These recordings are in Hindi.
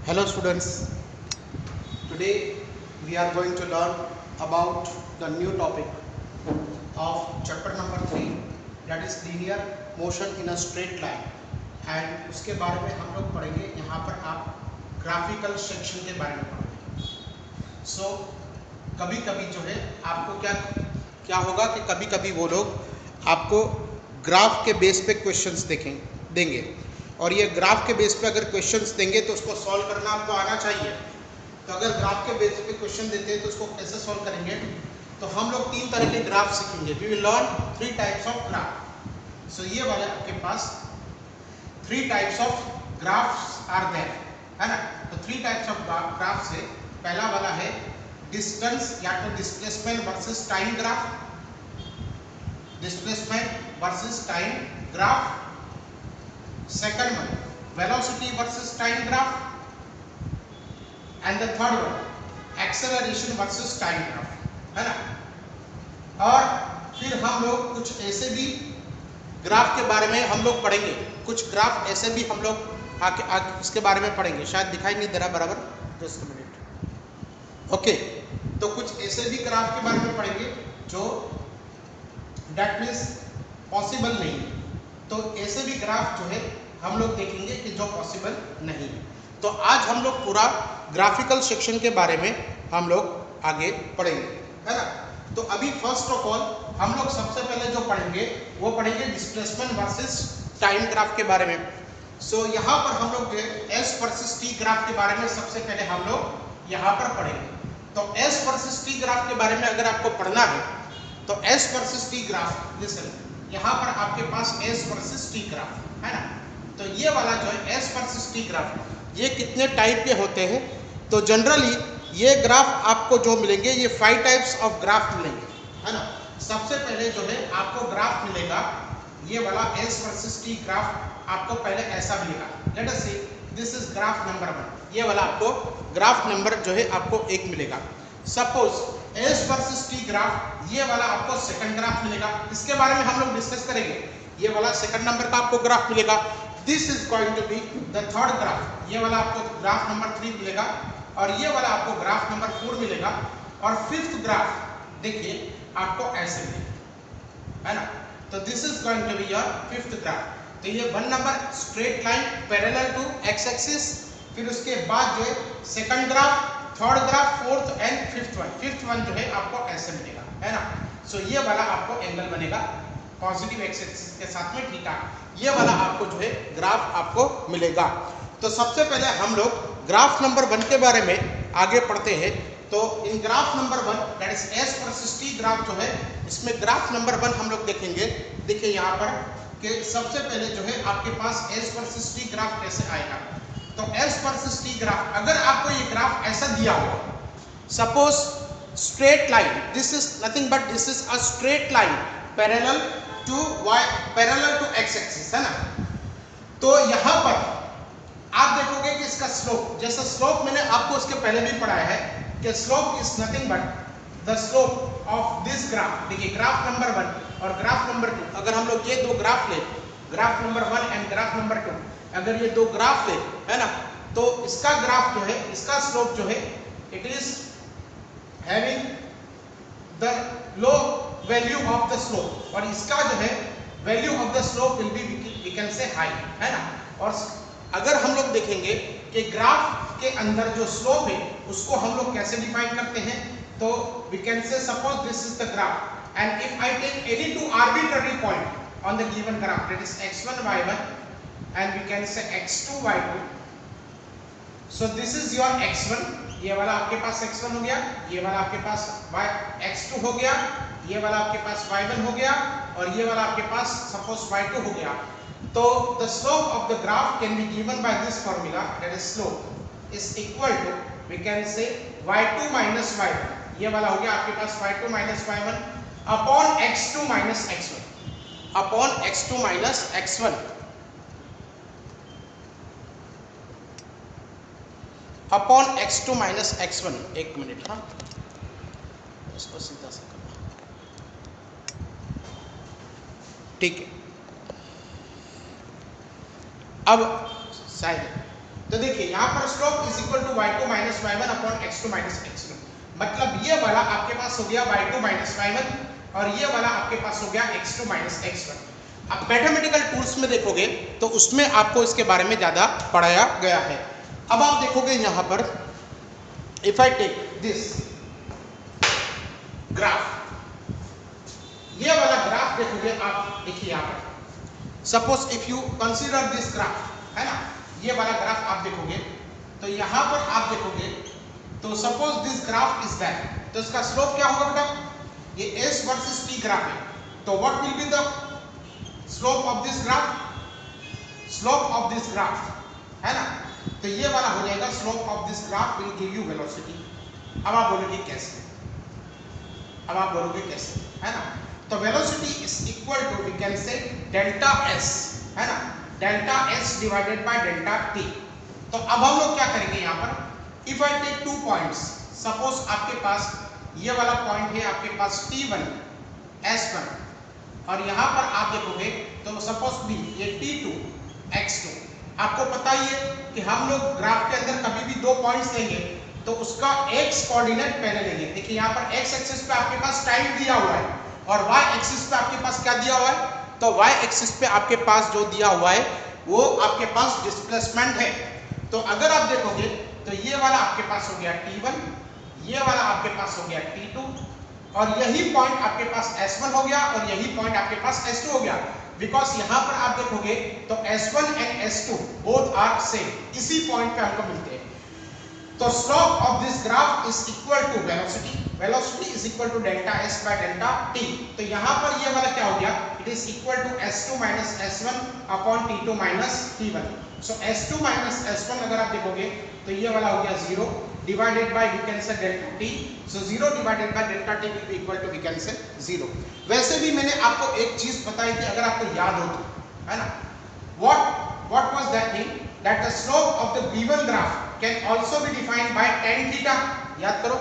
Hello students, today we are going to learn about the new topic of chapter number 3, that is linear motion in a straight line, and उसके बारे में हम लोग पढ़ेंगे। यहाँ पर आप ग्राफिकल सेक्शन के बारे में पढ़ेंगे। सो कभी कभी जो है आपको क्या होगा कि कभी कभी वो लोग आपको ग्राफ के बेस पे क्वेश्चंस देंगे, और ये ग्राफ के बेस पे अगर क्वेश्चंस देंगे तो उसको सॉल्व करना आपको आना चाहिए। तो अगर ग्राफ के बेस पे क्वेश्चन देते हैं तो उसको कैसे सॉल्व करेंगे, तो हम लोग 3 तरह के ग्राफ सीखेंगे। We will learn 3 types of graph. So ये वाला आपके पास 3 types of graphs are there, है ना। तो 3 टाइप्स ऑफ ग्राफ से पहला वाला है डिस्टेंस या तो displacement versus time graph, displacement versus time graph. Second one velocity versus time graph, and the third one acceleration versus time graph, है ना। और फिर हम लोग कुछ ऐसे भी ग्राफ के बारे में हम लोग पढ़ेंगे, कुछ ग्राफ ऐसे भी हम लोग आगे इसके बारे में पढ़ेंगे। शायद दिखाई नहीं दे रहा बराबर, जस्ट मिनट। ओके, तो कुछ ऐसे भी ग्राफ के बारे में पढ़ेंगे जो दैट मीन्स पॉसिबल नहीं है। तो ऐसे भी ग्राफ जो है हम लोग देखेंगे कि जो पॉसिबल नहीं है। तो आज हम लोग पूरा ग्राफिकल सेक्शन के बारे में हम लोग आगे पढ़ेंगे, है ना। तो अभी फर्स्ट ऑफ ऑल हम लोग सबसे पहले जो पढ़ेंगे वो पढ़ेंगे डिस्प्लेसमेंट वर्सेस टाइम ग्राफ के बारे में। सो यहाँ पर हम लोग एस वर्सेस टी ग्राफ के बारे में सबसे पहले हम लोग यहाँ पर पढ़ेंगे। तो एस वर्सेस टी ग्राफ के बारे में अगर आपको पढ़ना है तो S versus T graph, listen, यहाँ पर आपके पास एस वर्सेस टी ग्राफ है ना। तो ये वाला जो है एस वर्सेस टी ग्राफ, ये कितने टाइप के होते हैं? तो जनरली ये ग्राफ आपको जो मिलेंगे ये 5 टाइप्स ऑफ ग्राफ मिलेंगे, है ना। सबसे पहले जो है आपको ग्राफ मिलेगा ये वाला एस वर्सेस टी ग्राफ, आपको पहले ऐसा मिलेगा। Let us see this is graph number 1, ये वाला आपको ग्राफ नंबर जो है आपको 1 मिलेगा। Suppose S versus T graph, ये वाला आपको सेकंड ग्राफ मिलेगा। इसके बारे में हम लोग डिस्कस करेंगे। ये वाला सेकंड नंबर का आपको ग्राफ मिलेगा। This is going to be the third graph, ये वाला आपको ग्राफ नंबर 3 मिलेगा, और ये वाला आपको ग्राफ नंबर 4 मिलेगा। और फिफ्थ ग्राफ देखिए आपको ऐसे मिलेगा, है ना। तो this is going to be your fifth graph. तो ये 1 number straight line parallel to x axis, फिर उसके बाद जो है second graph, third graph, fourth and fifth one जो है आपको ऐसे मिलेगा, है ना। सो ये वाला आपको एंगल बनेगा पॉजिटिव एक्स एक्सिस के साथ में थीटा, ये वाला आपको जो है ग्राफ आपको मिलेगा। तो सबसे पहले हम लोग ग्राफ नंबर 1 के बारे में आगे पढ़ते हैं। तो इन graph number 1 that is S versus T graph जो है, इसमें ग्राफ नंबर 1 हम लोग देखेंगे। देखिए यहाँ पर कि सबसे पहले जो है आपके पास एस वर्सेस टी ग्राफ कैसे आएगा। तो एस वर्सेस टी ग्राफ, अगर आपको ये ग्राफ ऐसा दिया हो, suppose straight line, this is nothing but this is a straight line parallel to y, parallel to x axis, है ना। तो यहाँ पर आप देखोगे कि इसका स्लोप, जैसा स्लोप मैंने आपको उसके पहले भी पढ़ाया है कि slope is nothing but the slope of this graph. देखिए ग्राफ नंबर 1 और ग्राफ नंबर 2, अगर हम लोग ये दो ग्राफ ले, graph number 1 and graph number 2, अगर ये दो ग्राफ ले, है ना, तो इसका ग्राफ जो है, इसका स्लोप जो है it is having the low value of the slope, और इसका जो है value of the slope will be we can say high, है ना। और अगर हम लोग देखेंगे कि ग्राफ के अंदर जो स्लोप है उसको हम लोग कैसे डिफाइन करते हैं, तो we can say suppose this is the graph and if I take any two arbitrary point on the given graph, that is x1 y1 and we can say x2 y2. so this is your x1, ये वाला आपके पास x1 हो गया, ये वाला आपके पास x2 हो गया, ये वाला आपके पास y1 हो गया, और ये वाला आपके पास सपोज y2 हो गया। तो the slope of the graph can be given by this formula, that is slope is equal to we can say y2 minus y1, ये वाला हो गया आपके पास y2 minus y1 upon x2 minus x1, upon x2 minus x1, upon x2 minus x1। एक मिनट, हाँ इसको सीधा सा करना, ठीक है। अब शायद तो देखिए यहाँ पर slope is equal to y2 minus y1 upon x2 minus x1, मतलब ये वाला आपके पास हो गया y2 माइनस y1 और ये वाला आपके पास हो गया x2 माइनस x1। अब मैथमेटिकल टूल्स में देखोगे तो उसमें आपको इसके बारे में ज्यादा पढ़ाया गया है। अब आप देखोगे यहाँ पर if I take this graph, ये वाला ग्राफ देखोगे आप, देखिए यहाँ पर suppose if you consider this graph, है ना, ये वाला ग्राफ आप देखोगे तो यहाँ पर आप देखोगे तो suppose this graph is that, तो इसका स्लोप क्या होगा बेटा, ये s वर्सेस t ग्राफ है, तो what will be the slope of this graph, slope of this graph, है ना, तो ये वाला हो जाएगा slope of this graph will give you velocity. अब आप बोलोगे कैसे, अब आप बोलोगे कैसे, है ना, तो velocity is equal to we can say delta s, है ना, delta s divided by delta t। तो अब हम लोग क्या करेंगे यहाँ पर, if I take 2 points, suppose आपके पास ये वाला पॉइंट है आपके पास t1 s1 और यहाँ पर आप देखोगे तो सपोज भी ये t2 x2। आपको पता ही है कि हम लोग ग्राफ के अंदर कभी भी 2 पॉइंट्स लेंगे तो उसका x कोऑर्डिनेट पहले लेंगे। देखिए यहाँ पर x एक्सिस पे आपके पास टाइम दिया हुआ है और y एक्सिस पे आपके पास क्या दिया हुआ है, तो y एक्सिस पे आपके पास जो दिया हुआ है वो आपके पास डिस्प्लेसमेंट है। तो अगर आप देखोगे तो ये वाला आपके पास हो गया t1, ये वाला आपके पास हो गया t2 और यही पॉइंट आपके पास s1 हो गया और यही पॉइंट आपके पास s2 हो गया, बिकॉज यहाँ पर आप देखोगे तो s1 and s2 both are same, इसी पॉइंट पे हमको मिलते हैं। तो slope of this graph is equal to velocity, velocity is equal to delta s by delta t। तो यहाँ पर ये वाला क्या हो गया, it is equal to s2 minus s1 upon t2 minus t1। So s2 minus s1 अगर आप देखोगे तो ये वाला हो गया 0 divided by we can say delta t। So 0 divided by delta t will be equal to we can say 0। वैसे भी मैंने आपको एक चीज बताई थी, अगर आपको याद हो तो, है ना, what was that thing, that the slope of the given graph can also be defined by tan theta. याद करो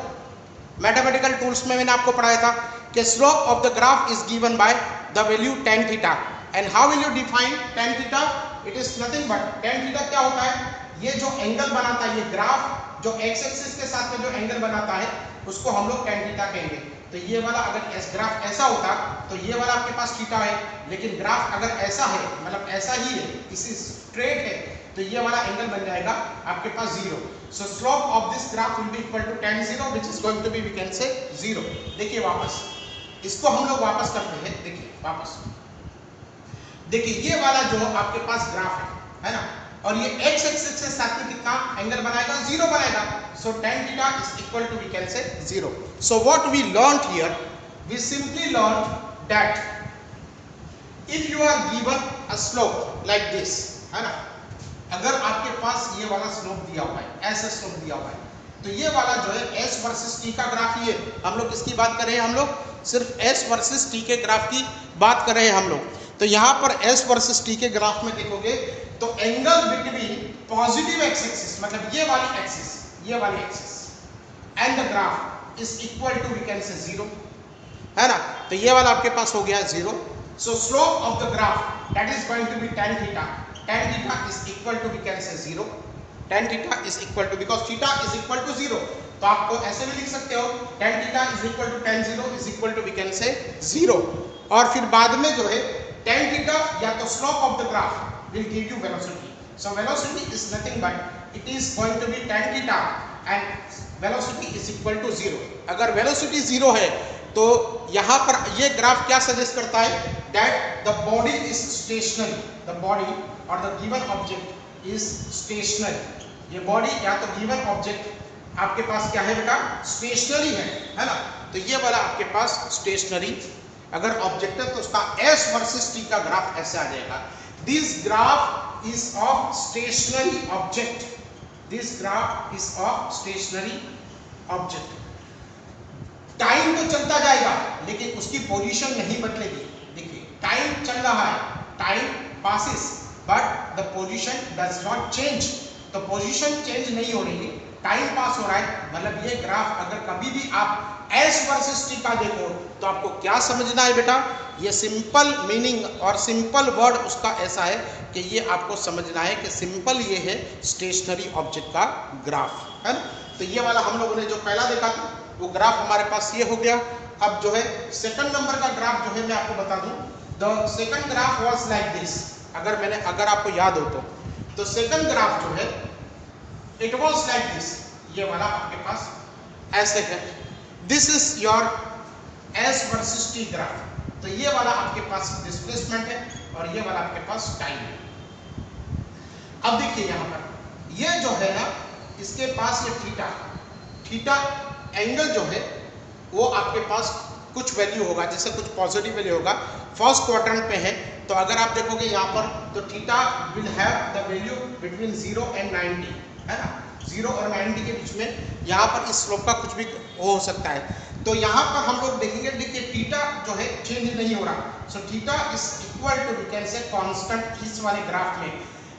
मैथमेटिकल टूल्स में मैंने आपको पढ़ाया था कि slope of the graph is given by the value tan theta. And how will you define tan theta, it is nothing but tan theta क्या होता है, ये जो एंगल बनाता है, ये ग्राफ जो x एक्सिस के साथ में जो एंगल बनाता है उसको हम लोग tan थीटा कहेंगे। तो ये वाला अगर इस ग्राफ ऐसा होता तो ये वाला आपके पास थीटा है, लेकिन ग्राफ अगर ऐसा है, मतलब ऐसा ही है, इसी स्ट्रेट है, तो ये वाला एंगल बन जाएगा आपके पास 0। So slope of this graph will be equal to tan 0 which is going to be we can say 0। देखिए वापस इसको हम लोग वापस करते हैं, देखिए वापस देखिए ये वाला जो आपके पास ग्राफ है ना, और ये x एक्सिस के साथ में कितना एंगल बनाएगा, 0 बनाएगा। So tan theta is equal to we can say 0। So what we learned here, we simply learned that if you are given a slope like this, है ना, अगर आपके पास ये वाला स्लोप दिया हुआ है, ऐसा स्लोप दिया हुआ है, तो ये वाला जो है s वर्सेस t का ग्राफ, ये हम लोग किसकी बात कर रहे हैं, हम लोग सिर्फ s वर्सेस t के ग्राफ की बात कर रहे हैं हम लोग। तो यहाँ पर s वर्सेस t के ग्राफ में देखोगे तो angle between positive x axis, मतलब ये वाली axis and the graph is equal to we can say 0, है ना, तो ये वाला आपके पास हो गया 0। So slope of the graph that is going to be tan theta, tan theta is equal to we can say 0, tan theta is equal to, because theta is equal to 0, तो आपको ऐसे भी लिख सकते हो tan theta is equal to tan 0 is equal to we can say 0। और फिर बाद में जो है tan थीटा या तो slope of the graph will give you velocity. So velocity is nothing but it is going to be tan theta and velocity is equal to 0. अगर velocity 0 है तो यहाँ पर ये ग्राफ क्या सजेस्ट करता है, that the body is stationary, the body or the given object is stationary। ये body या तो given object आपके पास क्या है बेटा, stationary है ना, तो ये वाला आपके पास stationary अगर ऑब्जेक्ट है तो उसका s वर्सेस t का ग्राफ ऐसे आ जाएगा। This graph is of stationary object. This graph is of stationary object. Time तो चलता जाएगा लेकिन उसकी पोजीशन नहीं बदलेगी। देखिए टाइम चल रहा है, time passes, but the position does not change. तो पोजीशन चेंज नहीं हो रही है, टाइम पास हो रहा है, मतलब ये ग्राफ अगर कभी भी आप एस वर्सेस टी का देखो तो आपको क्या समझना है बेटा, ये सिंपल मीनिंग और सिंपल वर्ड उसका ऐसा है कि ये आपको समझना है कि सिंपल ये है स्टेशनरी ऑब्जेक्ट का ग्राफ, है ना। तो ये वाला हम लोगों ने जो पहला देखा था वो ग्राफ हमारे पास ये हो गया। अब जो है सेकंड नंबर का ग्राफ जो है मैं आपको बता दूं, the second graph was like this. अगर आपको याद हो तो सेकंड ग्राफ जो है इट वाज लाइक दिस, ये वाला आपके पास ऐसे है। This is your S versus T graph. तो ये वाला आपके पास डिस्प्लेसमेंट है और ये वाला आपके पास टाइम है। अब देखिए यहां पर ये जो है ना, इसके पास ये थीटा एंगल जो है वो आपके पास कुछ वैल्यू होगा, जैसे कुछ पॉजिटिव वैल्यू होगा, फर्स्ट क्वाड्रेंट पे है। तो अगर आप देखोगे यहाँ पर तो theta will have the value between 0 and 90, है ना। 0 और 90 के बीच में यहाँ पर इस स्लोप का कुछ भी हो सकता है। तो यहाँ पर हम लोग देखेंगे, देखिए थीटा जो है चेंज नहीं हो रहा, so theta is equal to we can say constant. इस वाले ग्राफ में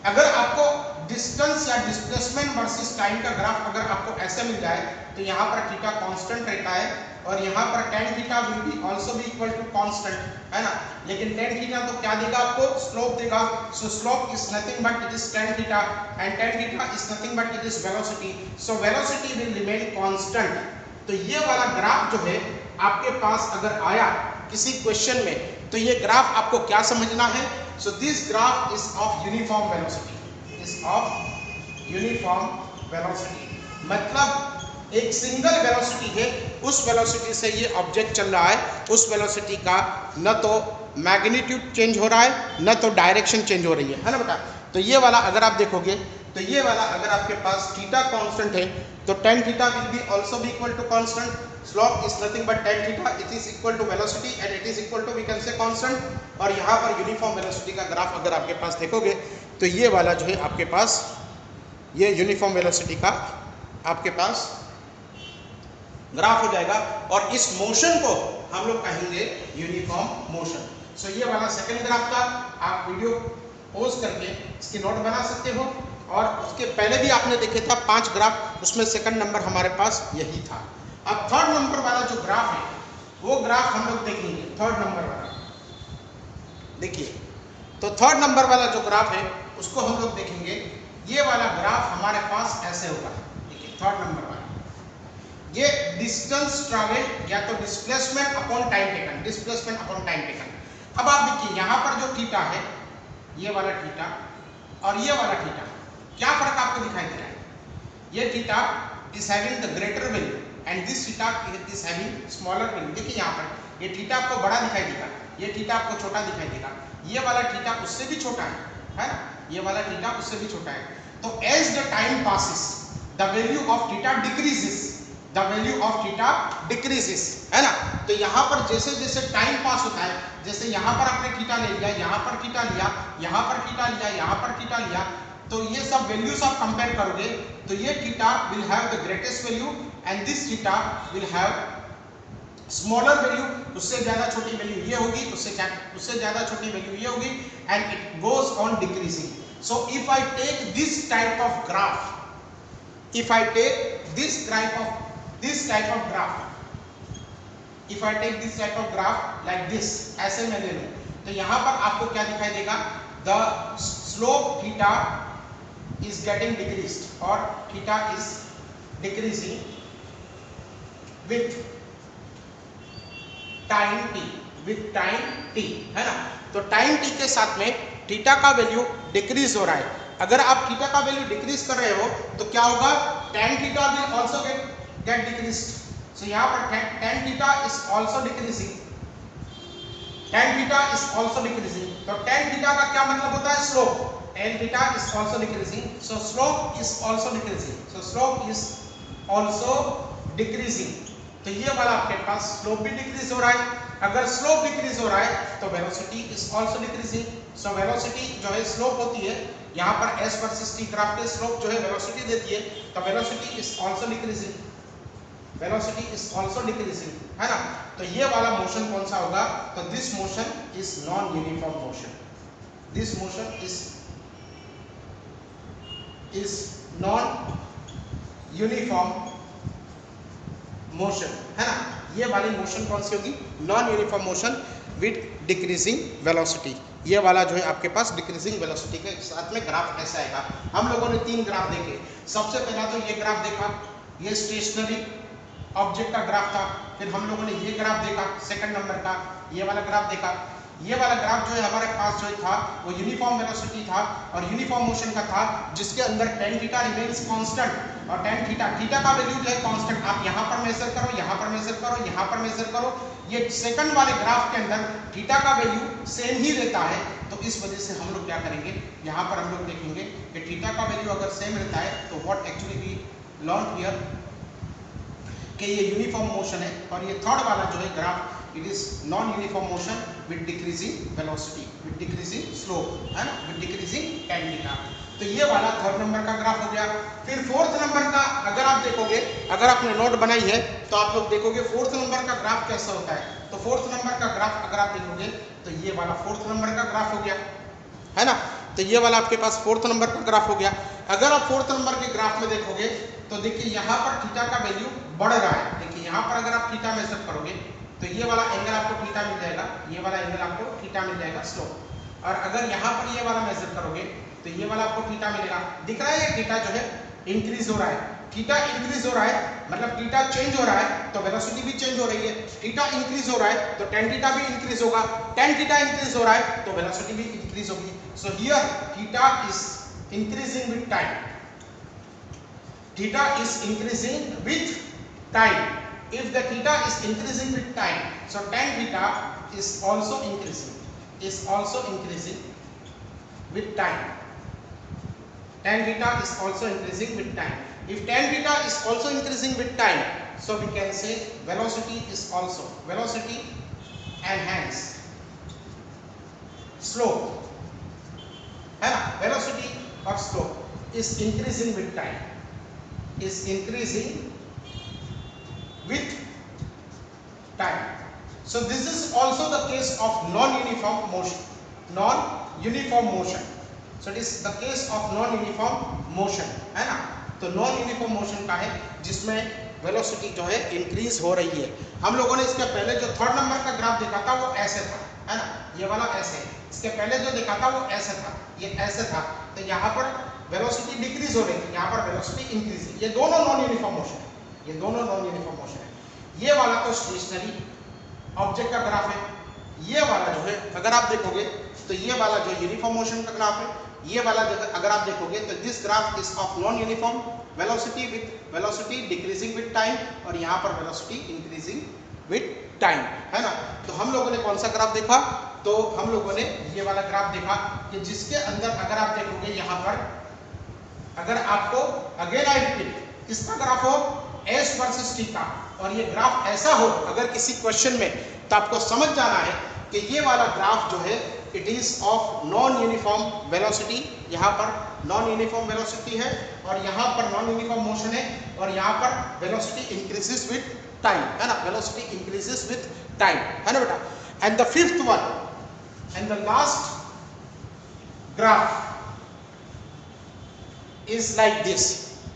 अगर आपको डिस्टेंस या डिस्प्लेसमेंट वर्सेस टाइम का ग्राफ अगर आपको ऐसे मिल जाए तो यहाँ पर थीटा कांस्टेंट रहता है और यहाँ पर tan theta will be also be equal to constant, है ना। लेकिन tan थीटा तो क्या देगा आपको, स्लोप देगा। सो slope is nothing but it is tan theta and tan theta is nothing but it is velocity. So velocity will remain constant. तो ये वाला ग्राफ जो है आपके पास अगर आया किसी क्वेश्चन में तो ये ग्राफ आपको क्या समझना है, so this graph is of uniform velocity, is of uniform velocity. मतलब एक सिंगल वेलोसिटी है, उस वेलोसिटी से ये ऑब्जेक्ट चल रहा है, उस वेलोसिटी का न तो मैग्नीट्यूड चेंज हो रहा है न तो डायरेक्शन चेंज हो रही है ना बेटा। तो ये वाला अगर आप देखोगे तो ये वाला अगर आपके पास थीटा कांस्टेंट है तो tan theta will be also be equal to constant, slope is nothing but tan theta, it is equal to velocity and it is equal to we can say constant. और यहाँ पर यूनिफॉर्म वेलोसिटी का ग्राफ अगर आपके पास देखोगे तो ये वाला जो है आपके पास ये यूनिफॉर्म वेलोसिटी का आपके पास ग्राफ हो जाएगा और इस मोशन को हम लोग कहेंगे यूनिफॉर्म मोशन। सो ये वाला सेकंड ग्राफ था, आप वीडियो पॉज करके इसकी नोट बना सकते हो। और उसके पहले भी आपने देखे था 5 ग्राफ, उसमें सेकंड नंबर हमारे पास यही था। अब थर्ड नंबर वाला जो ग्राफ है वो ग्राफ हम लोग देखेंगे। थर्ड नंबर वाला देखिए, तो थर्ड नंबर वाला जो ग्राफ है उसको हम लोग देखेंगे। ये वाला ग्राफ हमारे पास ऐसे होगा, देखिए थर्ड नंबर वाला, ये डिस्टेंस ट्रैवल या तो displacement upon time taken, displacement upon time taken. अब आप देखिए यहाँ पर जो थीटा है, ये वाला थीटा और ये वाला थीटा, क्या फर्क आपको दिखाई दे रहा है? ये theta is having the greater value and this theta is having smaller value. देखिए यहाँ पर ये थीटा आपको बड़ा दिखाई देगा, ये थीटा आपको छोटा दिखाई देगा, ये वाला थीटा उससे भी छोटा है ना, ये वाला थीटा उससे भी छोटा है। तो as the time passes the value of theta decreases, the value of theta decreases, है ना। तो यहाँ पर जैसे जैसे टाइम पास होता है, जैसे यहाँ पर आपने थीटा ले लिया, यहाँ पर थीटा लिया, यहाँ पर थीटा लिया, यहाँ पर थीटा लिया, तो ये सब वैल्यूज आप कंपेयर करोगे तो ये theta will have the greatest value and this theta will have smaller value, उससे ज्यादा छोटी वैल्यू ये होगी, उससे ज्यादा छोटी वैल्यू ये होगी and it goes on decreasing. So if I take this type of graph, if I take this type of graph, if I take this type of graph like this, ऐसे मैं ले लूं तो यहाँ पर आपको क्या दिखाई देगा, the slope theta is getting decreased or theta is decreasing with time t, with time t, है ना। तो टाइम t के साथ में थीटा का वैल्यू डिक्रीज हो रहा है। अगर आप थीटा का वैल्यू डिक्रीज कर रहे हो तो क्या होगा, tan theta will also get decreased. So यहाँ पर tan theta is also decreasing, tan theta is also decreasing. तो tan थीटा का क्या मतलब होता है, slope, tan theta is also decreasing, so slope is also decreasing, so slope is also decreasing. तो ये वाला आपके पास स्लोप भी डिक्रीज हो रहा है। अगर स्लोप डिक्रीज हो रहा है तो velocity is also decreasing. So velocity जो है स्लोप होती है, यहाँ पर s वर्सेस t ग्राफ पे स्लोप जो है वेलोसिटी देती है, तो velocity is also decreasing, velocity is also decreasing, है ना। तो ये वाला मोशन कौन सा होगा, तो this motion is non uniform motion, this motion is non uniform motion, है ना। ये वाली मोशन कौन सी होगी? Non uniform motion with decreasing velocity. ये वाला जो है आपके पास डिक्रीजिंग वेलोसिटी के साथ में ग्राफ ऐसा आएगा। हम लोगों ने 3 ग्राफ देखे। सबसे पहला तो ये ग्राफ देखा, ये स्टेशनरी ऑब्जेक्ट का ग्राफ था। फिर हम लोगों ने ये ग्राफ देखा सेकंड नंबर का, ये वाला ग्राफ देखा। ये वाला ग्राफ जो है हमारे पास जो था वो यूनिफॉर्म वेलोसिटी था और यूनिफॉर्म मोशन का था, जिसके अंदर tan थीटा रिमेन्स कांस्टेंट और tan थीटा, थीटा का वैल्यू जो है कांस्टेंट। आप यहाँ पर मेजर करो, यहाँ पर मेजर करो, यहाँ पर मेजर करो, ये सेकंड वाले ग्राफ के अंदर थीटा का वैल्यू सेम ही रहता है। तो इस वजह से हम लोग क्या करेंगे, यहाँ पर हम लोग देखेंगे कि थीटा का वैल्यू अगर सेम रहता है तो what actually we learn here कि ये यूनिफॉर्म मोशन है। और ये थर्ड वाला जो है graph, it is non uniform motion with decreasing velocity, with decreasing slope, है ना, विद डिक्रीजिंग tan थीटा। तो ये वाला थर्ड नंबर का ग्राफ हो गया। फिर फोर्थ नंबर का अगर आप देखोगे, अगर आपने नोट बनाई है तो आप लोग देखोगे फोर्थ नंबर का ग्राफ कैसा होता है। तो फोर्थ नंबर का ग्राफ अगर आप देखोगे तो ये वाला फोर्थ नंबर का ग्राफ हो गया, है ना। तो ये वाला आपके पास फोर्थ नंबर का ग्राफ हो गया। अगर आप फोर्थ नंबर के ग्राफ में देखोगे तो देखिए यहाँ पर थीटा का वैल्यू बढ़ रहा है। देखिए यहाँ पर अगर आप थीटा मेजर करोगे तो ये वाला एंगल आपको थीटा मिल जाएगा, ये वाला एंगल आपको थीटा मिल जाएगा स्लोप। और अगर यहाँ पर ये वाला मेजर करोगे तो ये वाला आपको थीटा मिलेगा। दिख रहा है ये थीटा जो है इंक्रीज हो रहा है। थीटा इंक्रीज हो रहा है मतलब थीटा चेंज हो रहा है तो वेलोसिटी भी चेंज हो रही है। थीटा इंक्रीज हो रहा है तो tan थीटा भी इंक्रीज होगा, tan थीटा इंक्रीज हो रहा है तो वेलोसिटी भी इंक्रीज होगी। सो here theta is increasing with time, theta is increasing with time. If the theta is increasing with time, so tan theta is also increasing with time. Tan theta is also increasing with time. If tan theta is also increasing with time, so we can say velocity and hence slope, है ना, velocity or slope is increasing with time, is increasing with time. So this is also the case of non-uniform motion. So it is the case of non-uniform motion, है ना। तो non-uniform motion का है जिसमें वेलोसिटी जो है इंक्रीज हो रही है। हम लोगों ने इसके पहले जो थर्ड नंबर का ग्राफ देखा था वो ऐसे था, है ना, ये वाला ऐसे। इसके पहले जो देखा था वो ऐसे था, ये ऐसे था। तो यहाँ पर वेलोसिटी डिक्रीज हो रही है, यहाँ पर वेलोसिटी इंक्रीज है। ये दोनों नॉन यूनिफॉर्म मोशन है, ये वाला तो स्टेशनरी ऑब्जेक्ट का ग्राफ है। ये वाला जो है अगर आप देखोगे तो ये वाला जो यूनिफॉर्म मोशन का ग्राफ है। ये वाला अगर आप देखोगे तो this graph is of non uniform velocity with velocity decreasing with time और यहाँ पर वेलोसिटी इंक्रीजिंग विद टाइम, है ना। तो हम लोगों ने कौन सा ग्राफ देखा? तो हम लोगों ने ये वाला ग्राफ देखा कि जिसके अंदर अगर आप देखोगे यहाँ पर अगर आपको अगेन आई रिपीट किसका ग्राफ हो, एस वर्सेस टी का, और ये ग्राफ ऐसा हो अगर किसी क्वेश्चन में, तो आपको समझ जाना है कि ये वाला ग्राफ जो है it is of non uniform velocity. यहाँ पर नॉन यूनिफॉर्म वेलोसिटी है और यहाँ पर नॉन यूनिफॉर्म मोशन है और यहाँ पर वेलोसिटी इंक्रीजेस विद टाइम, है ना, वेलोसिटी इंक्रीजेस विद टाइम, है ना बेटा। And the fifth one and the last graph is like this.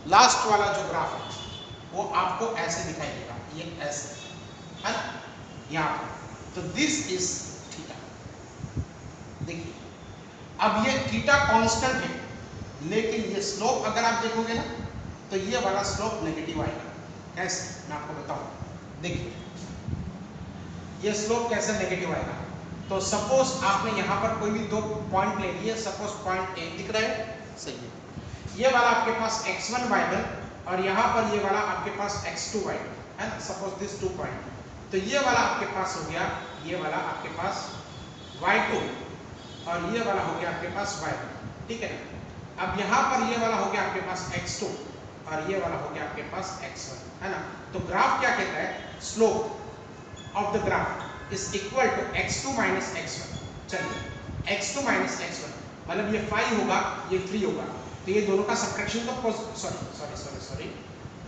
Last वाला जो ग्राफ है वो आपको ऐसे दिखाई देगा, ये ऐसे, है ना, यहाँ पर। तो दिस इज थीटा। देखिए अब ये थीटा कांस्टेंट है, लेकिन ये स्लोप अगर आप देखोगे ना तो ये वाला स्लोप नेगेटिव आएगा। कैसे, मैं आपको बताऊं। देखिए ये स्लोप कैसे नेगेटिव आएगा। तो सपोज आपने यहाँ पर कोई भी दो पॉइंट ले लिए, सपोज पॉइंट ए दिख रहा है, सही है, ये वाला आपके पास x1 y1 और यहाँ पर ये वाला आपके पास x2 y2, है ना, सपोज दिस 2 पॉइंट। तो ये वाला आपके पास हो गया, ये वाला आपके पास y2 और ये वाला हो गया आपके पास y1, ठीक है ना। अब यहाँ पर ये वाला हो गया आपके पास x2 और ये वाला हो गया आपके पास x1, है ना। तो ग्राफ क्या कहता है, slope of the graph is equal to x2 minus x1। चलिए x2 माइनस x1 मतलब ये 5 होगा, ये 3 होगा, तो ये दोनों का सब्ट्रैक्शन का sorry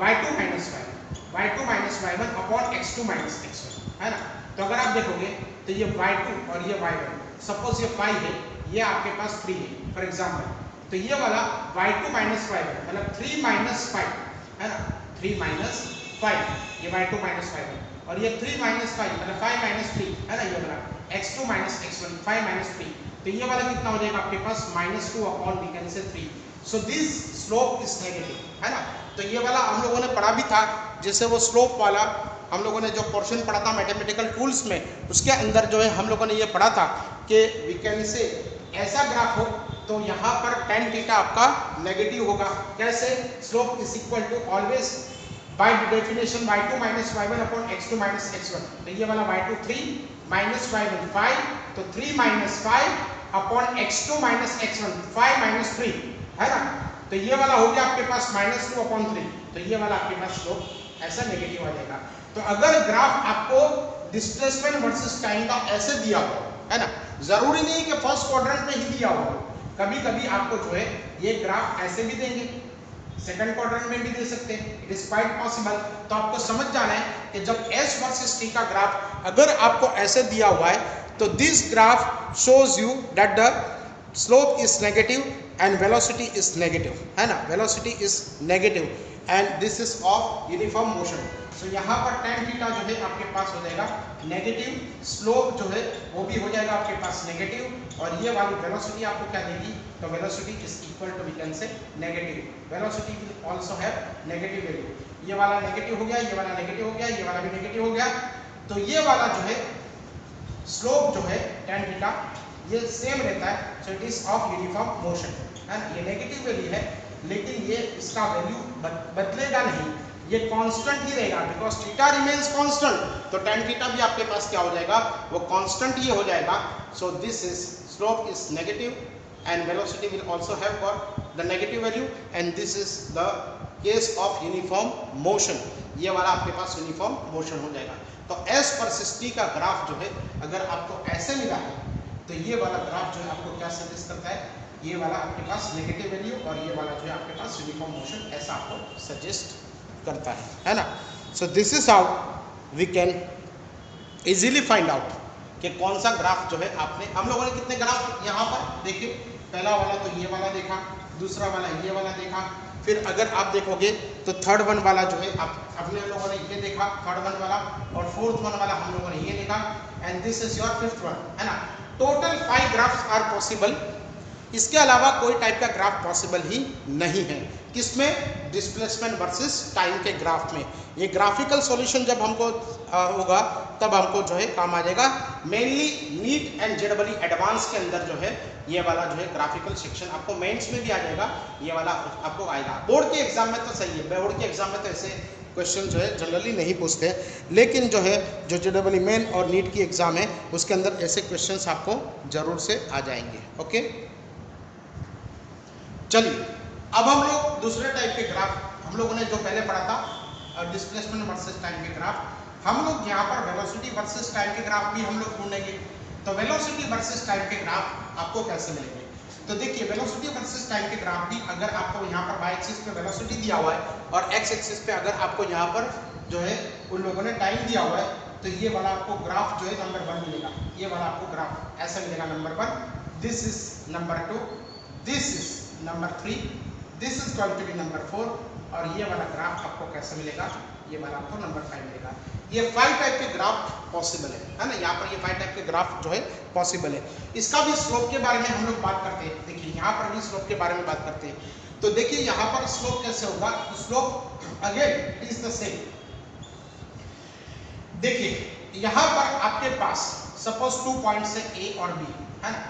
y2 minus y1 upon x2 minus x1, है ना। तो अगर आप देखोगे तो ये y2 और ये y1, सपोज ये 5 है, ये आपके पास 3 है फॉर एग्जांपल। तो ये वाला y2 माइनस y1 मतलब 3 माइनस 5, है ना, 3 माइनस 5, ये y2 माइनस 5 और ये 3 माइनस 5 मतलब 5 माइनस 3 है ना, ये वाला x2 माइनस x1 5 माइनस 3, तो ये वाला कितना हो जाएगा आपके पास -2 upon we can say 3। So this slope is negative, है ना। तो ये वाला हम लोगों ने पढ़ा भी था, जैसे वो स्लोप वाला हम लोगों ने जो पोर्शन पढ़ा था मैथमेटिकल टूल्स में, उसके अंदर जो है हम लोगों ने ये पढ़ा था कि वी कैन से ऐसा ग्राफ हो तो यहाँ पर tan थीटा आपका नेगेटिव होगा। कैसे? Slope is equal to always by definition y2 minus y1 upon x2 minus x1, तो ये वाला y2 3 माइनस y1 5, तो 3 minus 5 upon x2 minus x1 5 minus 3, है ना। तो ये वाला हो गया आपके पास -2 अपॉन 3, तो ये वाला आपके पास स्लोप ऐसा नेगेटिव आ जाएगा। तो अगर ग्राफ आपको डिस्प्लेसमेंट वर्सेस टाइम का ऐसे दिया हो, है ना, जरूरी नहीं कि फर्स्ट क्वाड्रेंट में ही दिया हो, कभी कभी आपको जो है ये ग्राफ ऐसे भी देंगे, सेकंड क्वाड्रेंट में भी दे सकते हैं, इट इज क्वाइट पॉसिबल। तो आपको समझ जाना है कि जब s वर्सेस t का ग्राफ अगर आपको ऐसे दिया हुआ है तो this graph shows you that the slope is negative and velocity is negative, है ना, velocity is negative and this is of uniform motion. So यहाँ पर tan थीटा जो है आपके पास हो जाएगा नेगेटिव, स्लोप जो है वो भी हो जाएगा आपके पास नेगेटिव, और ये वाली वेलोसिटी आपको क्या देगी, तो velocity is equal to we can say negative, velocity will also have negative value. ये वाला नेगेटिव हो गया, ये वाला नेगेटिव हो गया, ये वाला भी नेगेटिव हो गया, तो ये वाला जो है स्लोप जो है tan थीटा ये सेम रहता है। So it is of uniform motion, है ना, ये नेगेटिव वैल्यू है लेकिन ये इसका वैल्यू बदलेगा नहीं, ये कांस्टेंट ही रहेगा, बिकॉज थीटा रिमेन्स कांस्टेंट, तो tan थीटा भी आपके पास क्या हो जाएगा, वो कांस्टेंट ही हो जाएगा। सो this is slope is negative and velocity will also have got the negative value and this is the case of uniform motion, ये वाला आपके पास यूनिफॉर्म मोशन हो जाएगा। तो s वर्सेस t का ग्राफ जो है अगर आपको ऐसे मिला है तो ये वाला ग्राफ जो है आपको क्या सजेस्ट करता है, ये वाला आपके पास नेगेटिव वैल्यू और ये वाला जो है आपके पास यूनिफॉर्म मोशन ऐसा आपको सजेस्ट करता है ना। So this is how we can easily find out कि कौन सा ग्राफ जो है आपने, हम लोगों ने कितने ग्राफ यहाँ पर देखिए, पहला वाला तो ये वाला देखा, दूसरा वाला ये वाला देखा, फिर अगर आप देखोगे तो थर्ड वन वाला जो है आप अपने लोगों ने ये देखा थर्ड वन वाला, और फोर्थ वन वाला हम लोगों ने ये देखा, and this is your fifth one, है ना। टोटल 5 ग्राफ्स आर पॉसिबल, इसके अलावा कोई टाइप का ग्राफ पॉसिबल ही नहीं है। किसमें? डिस्प्लेसमेंट वर्सेस टाइम के ग्राफ में। ये ग्राफिकल सॉल्यूशन जब हमको होगा तब हमको जो है काम आ जाएगा। Mainly neat and JEE advance के अंदर जो है ये वाला जो है ग्राफिकल सेक्शन आपको मेंस में भी आ जाएगा, ये वाला आपको आएगा। बोर्ड के एग्जाम में तो सही है, बोर्ड के एग्जाम में तो ऐसे क्वेश्चन जो है जनरली नहीं पूछते, लेकिन जो है जो जेईई मेन और नीट की एग्जाम है उसके अंदर ऐसे क्वेश्चंस आपको जरूर से आ जाएंगे। ओके, चलिए अब हम लोग दूसरे टाइप के ग्राफ, हम लोगों ने जो पहले पढ़ा था डिस्प्लेसमेंट वर्सेस टाइम के ग्राफ, हम लोग यहाँ पर वेलोसिटी वर्सेस टाइम के ग्राफ भी हम लोग ढूंढेंगे। तो वेलोसिटी वर्सेस टाइम के ग्राफ आपको कैसे मिलेंगे? तो देखिए वेलोसिटी वर्सेस टाइम के ग्राफ भी अगर आपको यहाँ पर वाई एक्सिस पे वेलोसिटी दिया हुआ है और एक्स एक्सिस पे अगर आपको यहाँ पर जो है उन लोगों ने टाइम दिया हुआ है, तो ये वाला आपको ग्राफ जो है नंबर 1 मिलेगा, ये वाला आपको ग्राफ ऐसा मिलेगा number 1, this is number 2, this is number 3, this is going to be number 4, और ये वाला ग्राफ आपको कैसे मिलेगा, ये वाला आपको नंबर 5 मिलेगा। ये 5 टाइप के ग्राफ पॉसिबल है ना, यहाँ पर ये 5 टाइप के ग्राफ जो है पॉसिबल है। इसका भी स्लोप के बारे में हम लोग बात करते हैं, देखिए यहाँ पर भी स्लोप के बारे में बात करते हैं। तो देखिए यहाँ पर स्लोप कैसे होगा, slope again is the same. देखिए यहाँ पर आपके पास सपोज 2 पॉइंट्स है ए और बी, है ना,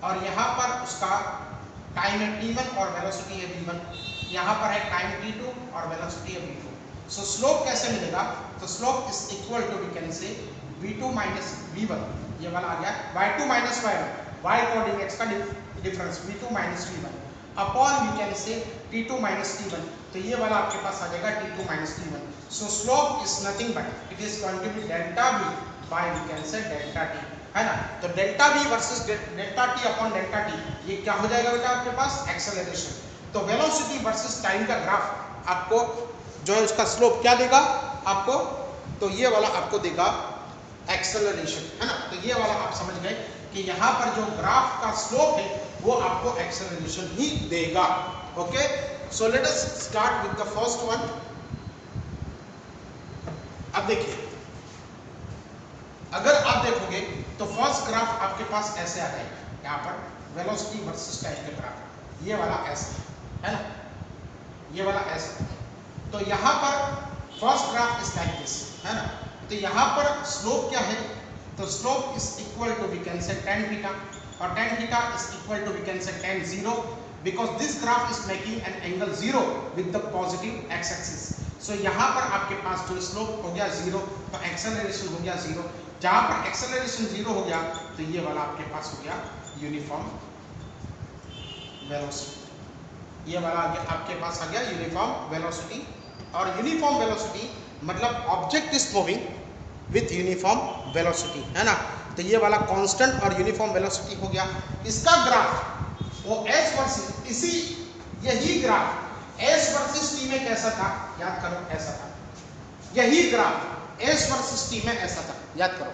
और यहाँ पर उसका टाइम है t1 और वेलोसिटी है v1, यहाँ पर है टाइम t2 और वेलोसिटी है v2। सो स्लोप कैसे मिलेगा, तो slope is equal to we can say v2 minus v1, ये वाला आ गया y2 minus y1, y coordinates का difference v2 minus v1 upon we can say t2 minus t1, तो ये वाला आपके पास आ जाएगा t2 minus t1। So slope is nothing but it is going to be delta v by we can say delta t, है ना। तो delta v versus delta t upon delta t, ये क्या हो जाएगा बेटा आपके पास, एक्सेलरेशन। तो वेलोसिटी वर्सेस टाइम का ग्राफ आपको जो है उसका स्लोप क्या देगा आपको, तो ये वाला आपको देगा एक्सेलरेशन, है ना। तो ये वाला आप समझ गए कि यहाँ पर जो ग्राफ का स्लोप है वो आपको एक्सेलरेशन ही देगा। Okay, so let us start with the first one. अब देखिए, अगर आप देखोगे तो फर्स्ट ग्राफ आपके पास ऐसे आ जाएगा, यहाँ पर वेलोसिटी वर्सेस टाइम का ग्राफ, ये वाला ऐसा है ना, ये वाला ऐसा। तो यहाँ पर first graph is like this, है ना। तो यहाँ पर स्लोप क्या है, तो slope is equal to we can say tan theta, और tan theta is equal to we can say tan 0, because this graph is making an angle 0 with the positive x axis. So यहाँ पर आपके पास जो स्लोप हो गया 0, तो एक्सेलरेशन हो गया 0। जहाँ पर एक्सेलरेशन 0 हो गया तो ये वाला आपके पास हो गया यूनिफॉर्म वेलोसिटी, ये वाला आपके पास आ गया यूनिफॉर्म वेलोसिटी। और यूनिफॉर्म वेलोसिटी मतलब object is moving with uniform velocity, है ना। तो ये वाला कांस्टेंट और यूनिफॉर्म वेलोसिटी हो गया। इसका ग्राफ वो एस वर्सेस, इसी यही ग्राफ एस वर्सेस टी में कैसा था, याद करो, ऐसा था। यही ग्राफ एस वर्सेस टी में ऐसा था, याद करो,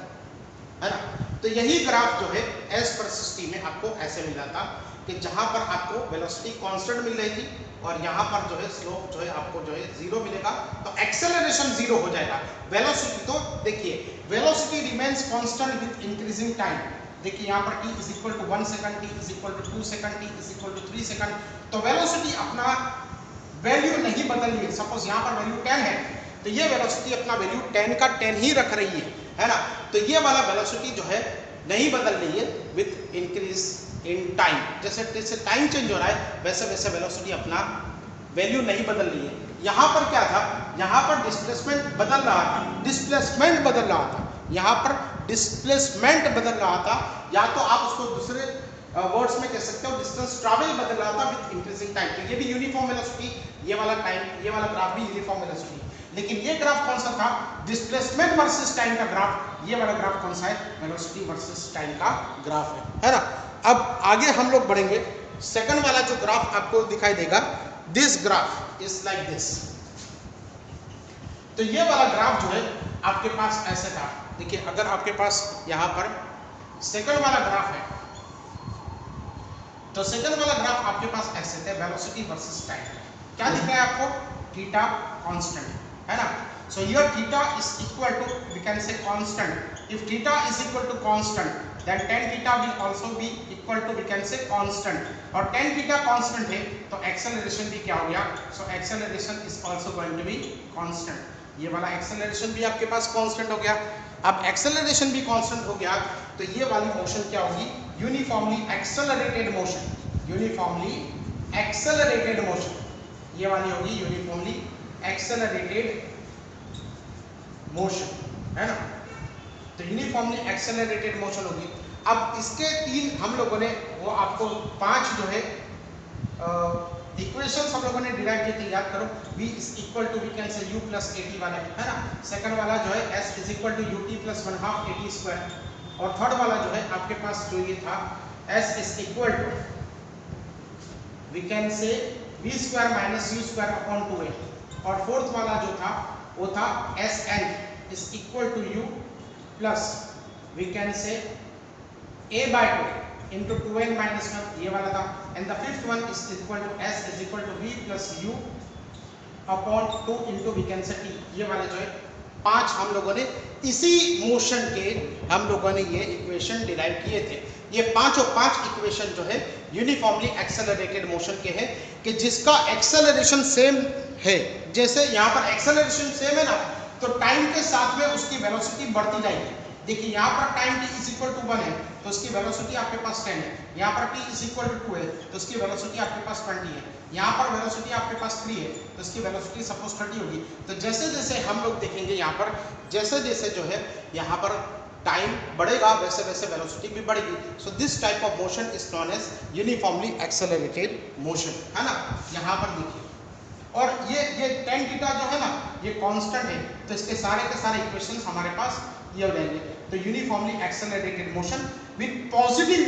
है ना। तो यही ग्राफ जो है एस वर्सेस टी में आपको ऐसे मिला था कि जहां पर आपको वेलोसिटी कांस्टेंट मिल रही थी और यहाँ पर जो है स्लोप जो है आपको जो है 0 मिलेगा, तो एक्सेलरेशन 0 हो जाएगा। वेलोसिटी तो देखिए, velocity remains constant with increasing time. देखिए यहाँ पर t is equal to 1 second, t is equal to 2 second, t is equal to 3 second. तो वेलोसिटी अपना वैल्यू नहीं बदल रही है। सपोज यहाँ पर वैल्यू 10 है, तो ये वेलोसिटी अपना वैल्यू 10 का 10 ही रख रही है ना। तो ये वाला वेलोसिटी जो है नहीं बदल रही है विथ इंक्रीज इन टाइम। जैसे जैसे टाइम चेंज हो रहा है वैसे वैसे वेलोसिटी अपना वैल्यू नहीं बदल रही है। यहाँ पर क्या था, यहाँ पर डिस्प्लेसमेंट बदल रहा था, डिस्प्लेसमेंट बदल रहा था, यहाँ पर डिस्प्लेसमेंट बदल रहा था, या तो आप उसको दूसरे वर्ड्स में कह सकते हो डिस्टेंस ट्रैवल बदल रहा था विद इंक्रीजिंग टाइम। तो ये भी यूनिफॉर्म वेलोसिटी, ये वाला टाइम, ये वाला ग्राफ भी यूनिफॉर्म वेलोसिटी। लेकिन ये ग्राफ कौन सा था, डिस्प्लेसमेंट वर्सेस टाइम का ग्राफ। ये वाला ग्राफ कौन सा है, वेलोसिटी वर्सेस टाइम का ग्राफ है ना। अब आगे हम लोग बढ़ेंगे। सेकंड वाला जो ग्राफ आपको दिखाई देगा, this graph is like this. तो ये वाला ग्राफ जो है आपके पास ऐसे था। देखिए, अगर आपके पास यहाँ पर सेकंड वाला ग्राफ है, तो सेकंड वाला ग्राफ आपके पास ऐसे थे, वेलोसिटी वर्सेस टाइम। क्या दिख रहा है आपको, थीटा कांस्टेंट, है ना। So here theta is equal to we can say constant. If theta is equal to constant, then tan theta will also be equal to we can say constant, और tan theta constant है तो acceleration भी क्या हो गया, so acceleration is also going to be constant। ये वाला acceleration भी आपके पास constant हो गया। अब acceleration भी constant हो गया तो ये वाली motion क्या होगी, uniformly accelerated motion, uniformly accelerated motion, ये वाली होगी uniformly accelerated motion, है ना। तो यूनिफॉर्मली एक्सेलरेटेड मोशन होगी। अब इसके 3 हम लोगों ने वो आपको 5 जो है इक्वेशंस हम लोगों ने डिराइव किए थे, याद करो। v is equal to we can say u plus at वाला, है ना। सेकंड वाला जो है s is equal to ut plus 1/2 at square, और थर्ड वाला जो है आपके पास जो ये था s is equal to we can say v square minus u square upon 2a, और फोर्थ वाला जो था वो था sn is equal to u plus we can say a by 2 into 2n minus 1, ये वाला था। And the fifth one is equal to s is equal to v plus u upon 2 into we can say t, ये वाले जो है 5 हम लोगों ने इसी मोशन के हम लोगों ने ये इक्वेशन डिराइव किए थे। ये पांचों 5 इक्वेशन जो है यूनिफॉर्मली एक्सेलरेटेड मोशन के हैं, कि जिसका एक्सेलरेशन सेम है। जैसे यहाँ पर एक्सेलरेशन सेम है ना, तो टाइम के साथ में उसकी वेलोसिटी बढ़ती जाएगी। देखिए यहाँ पर time t is equal to 1 है तो उसकी वेलोसिटी आपके पास 10 है, यहाँ पर t इज इक्वल टू 2 है तो उसकी वेलोसिटी आपके पास 20 है, यहाँ पर वेलोसिटी आपके पास 3 है तो उसकी वेलोसिटी सपोज 30 होगी। तो जैसे जैसे हम लोग देखेंगे यहाँ पर, जैसे जैसे जो है यहाँ पर टाइम बढ़ेगा वैसे वैसे वेलोसिटी भी बढ़ेगी। So this type of motion is known as uniformly accelerated motion, है ना। यहाँ पर देखिए, और ये tan थीटा जो है ना ये कांस्टेंट है, तो इसके सारे के सारे इक्वेशंस हमारे पास ये हो जाएंगे। तो uniformly accelerated motion with positive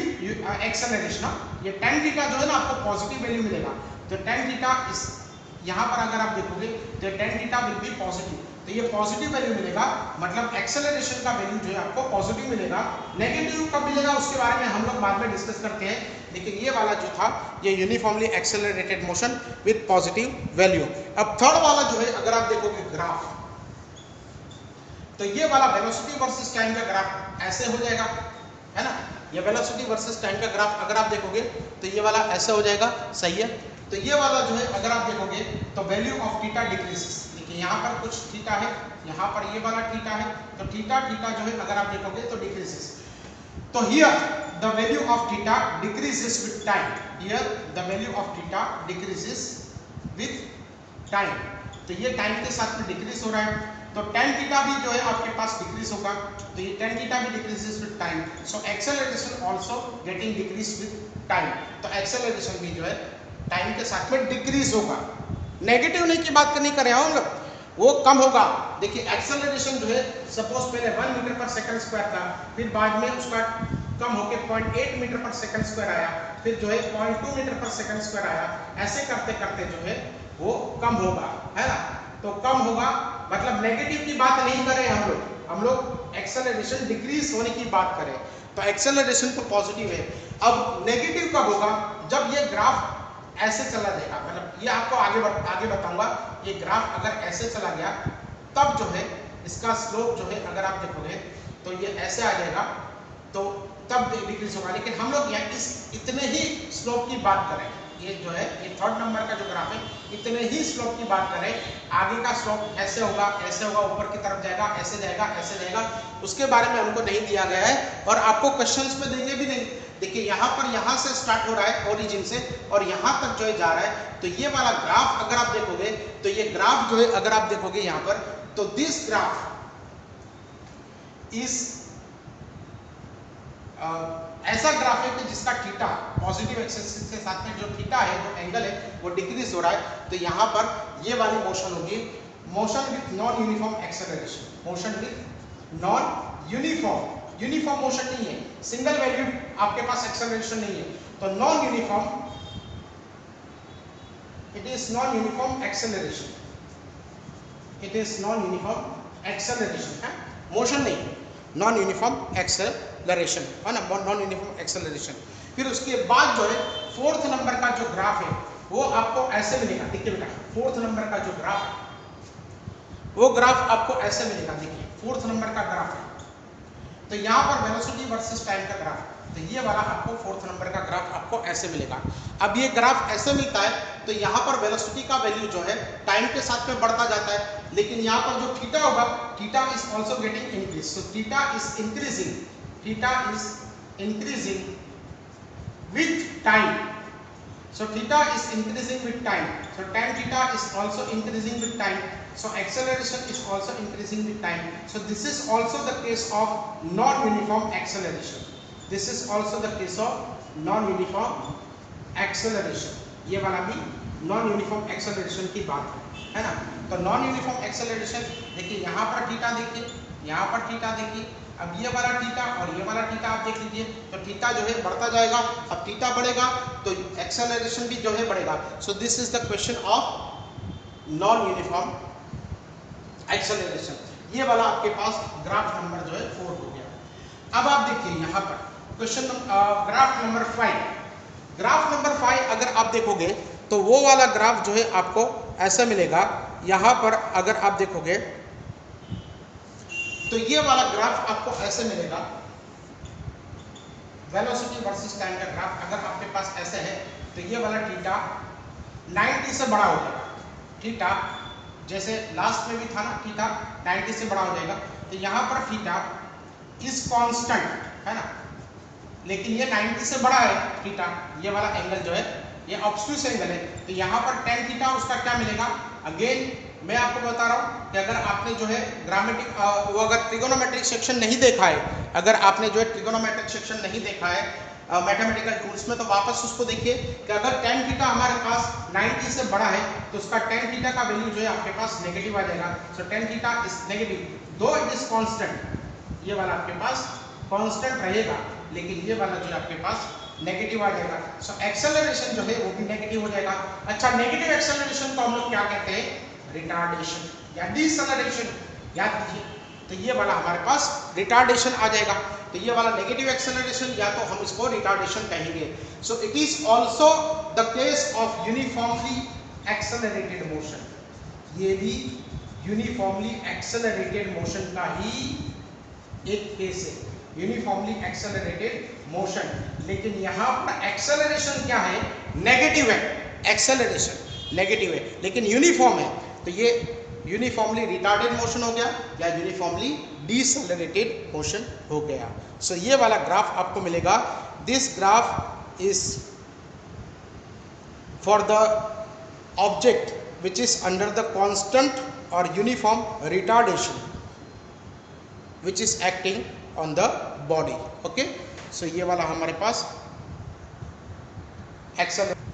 acceleration, ये tan थीटा जो है ना आपको पॉजिटिव वैल्यू मिलेगा। तो tan थीटा इस यहाँ पर अगर आप देखोगे तो tan theta will B positive, तो ये पॉजिटिव वैल्यू मिलेगा, मतलब एक्सेलरेशन का वैल्यू जो है आपको पॉजिटिव मिलेगा। नेगेटिव कब मिलेगा उसके बारे में हम लोग बाद में डिस्कस करते हैं, लेकिन ये वाला जो था ये uniformly accelerated motion with positive value. अब थर्ड वाला जो है अगर आप देखोगे ग्राफ, तो ये वाला वेलोसिटी वर्सेस टाइम का ग्राफ ऐसे हो जाएगा, है ना। ये वेलोसिटी वर्सेस टाइम का ग्राफ अगर आप देखोगे तो ये वाला ऐसे हो जाएगा, सही है। तो ये वाला जो है अगर आप देखोगे तो वैल्यू ऑफ थीटा डिक्रीजेस, देखिए यहाँ पर कुछ थीटा है, यहाँ पर ये वाला थीटा है, तो थीटा थीटा जो है अगर आप देखोगे तो डिक्रीजेस। तो here the value of theta decreases with time, here the value of theta decreases with time, तो ये टाइम के साथ में डिक्रीज हो रहा है। तो tan थीटा भी जो है आपके पास डिक्रीज होगा, तो ये tan थीटा भी decreases with time, so acceleration also getting decrease with time, तो एक्सेलरेशन भी जो है टाइम के साथ में डिक्रीज होगा। नेगेटिव नहीं की बात नहीं कर रहे हैं हम लोग, वो कम होगा। देखिए एक्सेलरेशन जो है सपोज पहले 1 मीटर पर सेकंड स्क्वायर था, फिर बाद में उसका कम होके 0.8 मीटर पर सेकंड स्क्वायर आया, फिर जो है 0.2 मीटर पर सेकंड स्क्वायर आया, ऐसे करते करते जो है वो कम होगा, है ना। तो कम होगा मतलब नेगेटिव की बात नहीं करें हम लोग एक्सेलरेशन डिक्रीज होने की बात करें, तो एक्सेलरेशन तो पॉजिटिव है। अब नेगेटिव कब होगा, जब ये ग्राफ ऐसे चला जाएगा, मतलब ये आपको आगे बताऊंगा। ये ग्राफ अगर ऐसे चला गया तब जो है इसका स्लोप जो है अगर आप देखोगे तो ये ऐसे आ जाएगा, तो तब डिक्रीज होगा। लेकिन हम लोग यहाँ इस इतने ही स्लोप की बात करें, ये जो है ये थर्ड नंबर का जो ग्राफ है इतने ही स्लोप की बात करें, आगे का स्लोप ऐसे होगा, ऐसे होगा, ऊपर की तरफ जाएगा, ऐसे जाएगा, ऐसे जाएगा, उसके बारे में हमको नहीं दिया गया है और आपको क्वेश्चंस में देंगे भी नहीं। देखिए यहाँ पर यहाँ से स्टार्ट हो रहा है ओरिजिन से और यहाँ तक जो है जा रहा है, तो ये वाला ग्राफ अगर आप देखोगे तो ये ग्राफ जो है अगर आप देखोगे यहाँ पर, तो दिस ग्राफ इस ऐसा ग्राफ है कि जिसका थीटा पॉजिटिव एक्सिस के साथ में जो थीटा है, जो एंगल है वो डिक्रीज हो रहा है। तो यहाँ पर ये वाली मोशन होगी motion with non uniform acceleration, motion with non uniform motion नहीं है, सिंगल वैल्यू आपके पास एक्सेलरेशन नहीं है, तो non uniform, it is non uniform acceleration, it is non uniform acceleration है, मोशन नहीं, नॉन यूनिफॉर्म एक्सेलरेशन है ना, नॉन यूनिफॉर्म एक्सेलरेशन। फिर उसके बाद जो है फोर्थ नंबर का जो ग्राफ है वो आपको ऐसे मिलेगा, देखिए बेटा फोर्थ नंबर का जो ग्राफ है वो ग्राफ आपको ऐसे मिलेगा, देखिए फोर्थ नंबर का ग्राफ है, तो यहाँ पर वेलोसिटी वर्सेस टाइम का ग्राफ, तो ये वाला आपको फोर्थ नंबर का ग्राफ आपको ऐसे मिलेगा। अब ये ग्राफ ऐसे मिलता है तो यहाँ पर वेलोसिटी का वैल्यू जो है टाइम के साथ में बढ़ता जाता है, लेकिन यहाँ पर जो थीटा होगा, theta is also getting increase, so theta is increasing with time, so theta is increasing with time, so tan theta is also increasing with time, so acceleration is also increasing with time, so this is also the case of non-uniform acceleration, this is also the case of non-uniform acceleration, ये वाला भी non-uniform acceleration की बात है ना। तो non-uniform acceleration देखिए यहाँ पर थीटा देखिए, यहाँ पर थीटा देखिए, अब ये वाला थीटा और ये वाला थीटा आप देख लीजिए, तो थीटा जो है बढ़ता जाएगा, अब थीटा बढ़ेगा तो एक्सेलरेशन भी जो है बढ़ेगा। सो this is the question of non uniform acceleration, ये वाला आपके पास ग्राफ नंबर जो है 4 हो गया। अब आप देखिए यहाँ पर question graph number 5, graph number 5 अगर आप देखोगे तो वो वाला ग्राफ जो है आपको ऐसा मिलेगा, यहाँ पर अगर आप देखोगे तो ये वाला ग्राफ आपको ऐसे मिलेगा, वेलोसिटी वर्सेस टाइम का ग्राफ अगर आपके पास ऐसे है तो ये वाला थीटा 90 से बड़ा हो जाएगा, थीटा जैसे लास्ट में भी था ना, थीटा 90 से बड़ा हो जाएगा, तो यहाँ पर थीटा इज कांस्टेंट है ना, लेकिन ये 90 से बड़ा है थीटा, ये वाला एंगल जो है ये ऑब्टयूस एंगल है, तो यहाँ पर tan थीटा उसका क्या मिलेगा, अगेन मैं आपको बता रहा हूँ कि अगर आपने जो है ग्रामेटिक वो अगर ट्रिगोनोमेट्रिक सेक्शन नहीं देखा है, अगर आपने जो है ट्रिगोनोमेट्रिक सेक्शन नहीं देखा है मैथमेटिकल टूल्स में, तो वापस उसको देखिए कि अगर tan थीटा हमारे पास 90 से बड़ा है तो उसका tan थीटा का वैल्यू जो है आपके पास नेगेटिव आ जाएगा, सो tan थीटा इज नेगेटिव, दो इट इज कांस्टेंट, ये वाला आपके पास कांस्टेंट रहेगा, लेकिन ये वाला जो है आपके पास नेगेटिव आ जाएगा, सो एक्सेलरेशन जो है वो भी नेगेटिव हो जाएगा। अच्छा, नेगेटिव एक्सेलरेशन को हम लोग क्या कहते हैं, रिटार्डेशन या डिसेलरेशन, याद कीजिए। तो ये वाला हमारे पास रिटार्डेशन आ जाएगा। तो ये वाला नेगेटिव एक्सेलरेशन या तो हम इसको रिटार्डेशन कहेंगे। So it is also the case of uniformly accelerated motion, ये भी यूनिफॉर्मली एक्सेलरेटेड मोशन का ही एक केस है, यूनिफॉर्मली एक्सेलरेटेड मोशन। लेकिन यहाँ पर एक्सेलरेशन क्या है, नेगेटिव है, एक्सेलरेशन नेगेटिव है लेकिन यूनिफॉर्म है। तो ये यूनिफॉर्मली रिटार्डेड मोशन हो गया या यूनिफॉर्मली डिसेलरेटेड मोशन हो गया। सो ये वाला ग्राफ आपको मिलेगा। This graph is for the object which is under the constant or uniform retardation which is acting on the body. Okay, so ये वाला हमारे पास एक्सेलरेशन।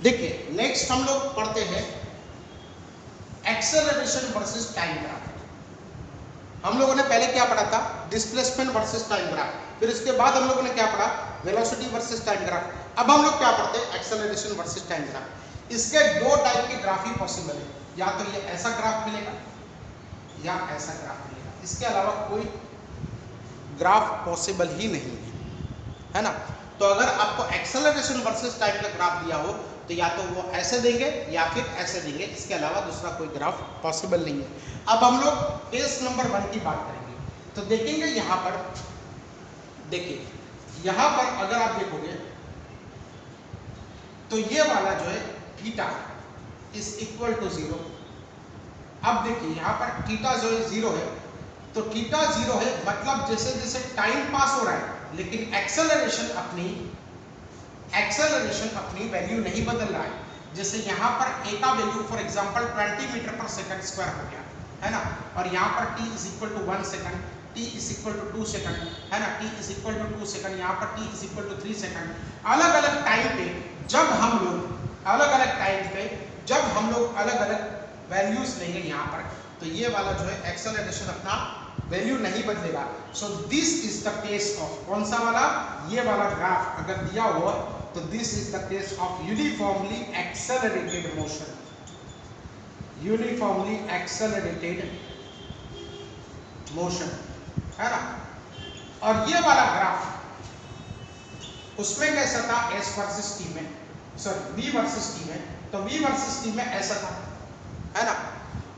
देखिए नेक्स्ट हम लोग पढ़ते हैं एक्सेलरेशन वर्सेस टाइम ग्राफ। हम लोगों ने पहले क्या पढ़ा था, डिस्प्लेसमेंट वर्सेस टाइम ग्राफ, फिर इसके बाद हम लोगों ने क्या पढ़ा, वेलोसिटी वर्सेस टाइम ग्राफ। अब हम लोग क्या पढ़ते हैं, एक्सेलरेशन वर्सेस टाइम ग्राफ। इसके दो टाइप के ग्राफ ही पॉसिबल है, या तो ये ऐसा ग्राफ मिलेगा या ऐसा ग्राफ मिलेगा, इसके अलावा कोई ग्राफ पॉसिबल ही नहीं है ना। तो अगर आपको एक्सेलरेशन वर्सेस टाइम का ग्राफ दिया हो तो या तो वो ऐसे देंगे या फिर ऐसे देंगे, इसके अलावा दूसरा कोई ग्राफ पॉसिबल नहीं है। अब हम लोग केस नंबर 1 की बात करेंगे। तो देखेंगे यहाँ पर, देखिए यहाँ पर अगर आप देखोगे तो ये वाला जो है थीटा इज इक्वल टू 0। अब देखिए यहाँ पर थीटा जो है 0 है, तो थीटा 0 है मतलब जैसे जैसे टाइम पास हो रहा है लेकिन एक्सेलरेशन अपनी वैल्यू नहीं बदल रहा है। जैसे यहाँ पर ए का वैल्यू फॉर एग्जांपल 20 मीटर पर सेकंड स्क्वायर हो गया है ना, और यहाँ पर t is equal to 1 second, t is equal to 2 second है ना, t is equal to 2 second, यहाँ पर t is equal to 3 second. अलग अलग टाइम पे जब हम लोग अलग अलग वैल्यूज लेंगे यहाँ पर, तो ये वाला जो है एक्सेलरेशन अपना वैल्यू नहीं बदलेगा। सो this is the case of कौन सा वाला, ये वाला ग्राफ अगर दिया हुआ तो this is the case of uniformly accelerated motion, uniformly accelerated motion है ना। और ये वाला ग्राफ उसमें कैसा था, एस वर्सेस टी में, सॉरी वी वर्सेस टी में, तो वी वर्सेस टी में ऐसा था है ना।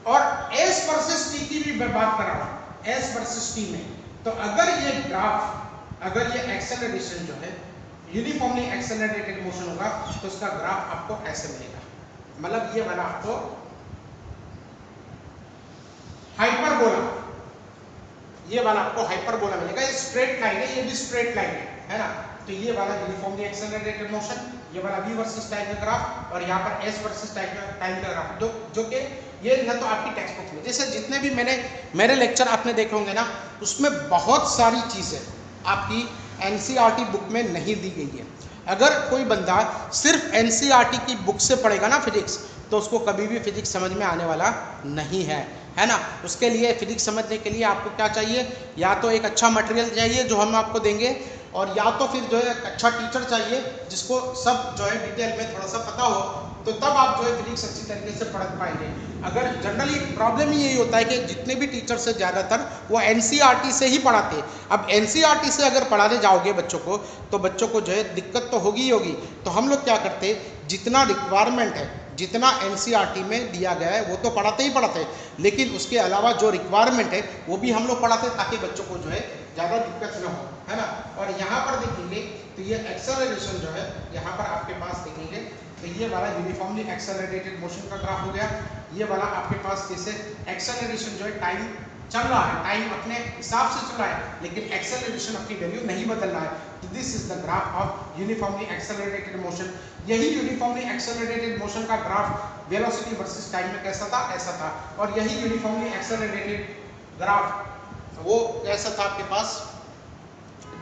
और एस वर्सेस टी की भी मैं बात कर रहा हूं, एस वर्सेस टी में, तो अगर ये ग्राफ, अगर ये एक्सेलरेशन जो है यूनिफॉर्मली एक्सेलरेटेड मोशन होगा तो उसका ग्राफ आपको ऐसे मिलेगा, मतलब ये वाला आपको हाइपरबोला, ये वाला आपको हाइपरबोला मिलेगा। ये स्ट्रेट लाइन है, ये भी स्ट्रेट लाइन है ना। तो ये वाला यूनिफॉर्मली एक्सेलरेटेड मोशन, ये वाला v वर्सेस टाइम का ग्राफ, और यहाँ पर s वर्सेस टाइम का ग्राफ, जो कि ये ना तो आपकी टेक्स्ट बुक में, जैसे जितने भी मेरे लेक्चर आपने देखे होंगे ना, उसमें बहुत सारी चीज़ें आपकी एनसीईआरटी बुक में नहीं दी गई है। अगर कोई बंदा सिर्फ एनसीईआरटी की बुक से पढ़ेगा ना फिजिक्स, तो उसको कभी भी फिजिक्स समझ में आने वाला नहीं है ना। उसके लिए फिजिक्स समझने के लिए आपको क्या चाहिए, या तो एक अच्छा मटेरियल चाहिए जो हम आपको देंगे, और या तो फिर जो है एक अच्छा टीचर चाहिए जिसको सब जो है डिटेल में थोड़ा सा पता हो, तो तब आप जो है फिजिक्स अच्छी तरीके से पढ़ पाएंगे। अगर जनरली प्रॉब्लम ही यही होता है कि जितने भी टीचर्स हैं ज़्यादातर वो एनसीईआरटी से ही पढ़ाते हैं। अब एनसीईआरटी से अगर पढ़ाने जाओगे बच्चों को, तो बच्चों को जो है दिक्कत तो होगी ही होगी। तो हम लोग क्या करते हैं, जितना रिक्वायरमेंट है, जितना एनसीईआरटी में दिया गया है वो तो पढ़ाते ही पढ़ाते हैं, लेकिन उसके अलावा जो रिक्वायरमेंट है वो भी हम लोग पढ़ाते हैं ताकि बच्चों को जो है ज़्यादा दिक्कत न हो, है ना। और यहाँ पर देखेंगे तो ये एक्सेलरेशन जो है यहाँ पर आपके पास देखेंगे तो ये वाला यूनिफॉर्मली एक्सेलरेटेड मोशन का ग्राफ हो गया। ये वाला आपके पास कैसे एक्सेलरेशन जो है टाइम चल रहा है, टाइम अपने हिसाब से चल रहा है, लेकिन एक्सेलरेशन अपनी वैल्यू नहीं बदल रहा है। तो this is the graph of uniformly accelerated motion. यही यूनिफॉर्मली एक्सेलरेटेड मोशन का ग्राफ वेलोसिटी वर्सेस टाइम में कैसा था, ऐसा था। और यही यूनिफॉर्मली एक्सेलरेटेड ग्राफ वो कैसा था आपके पास,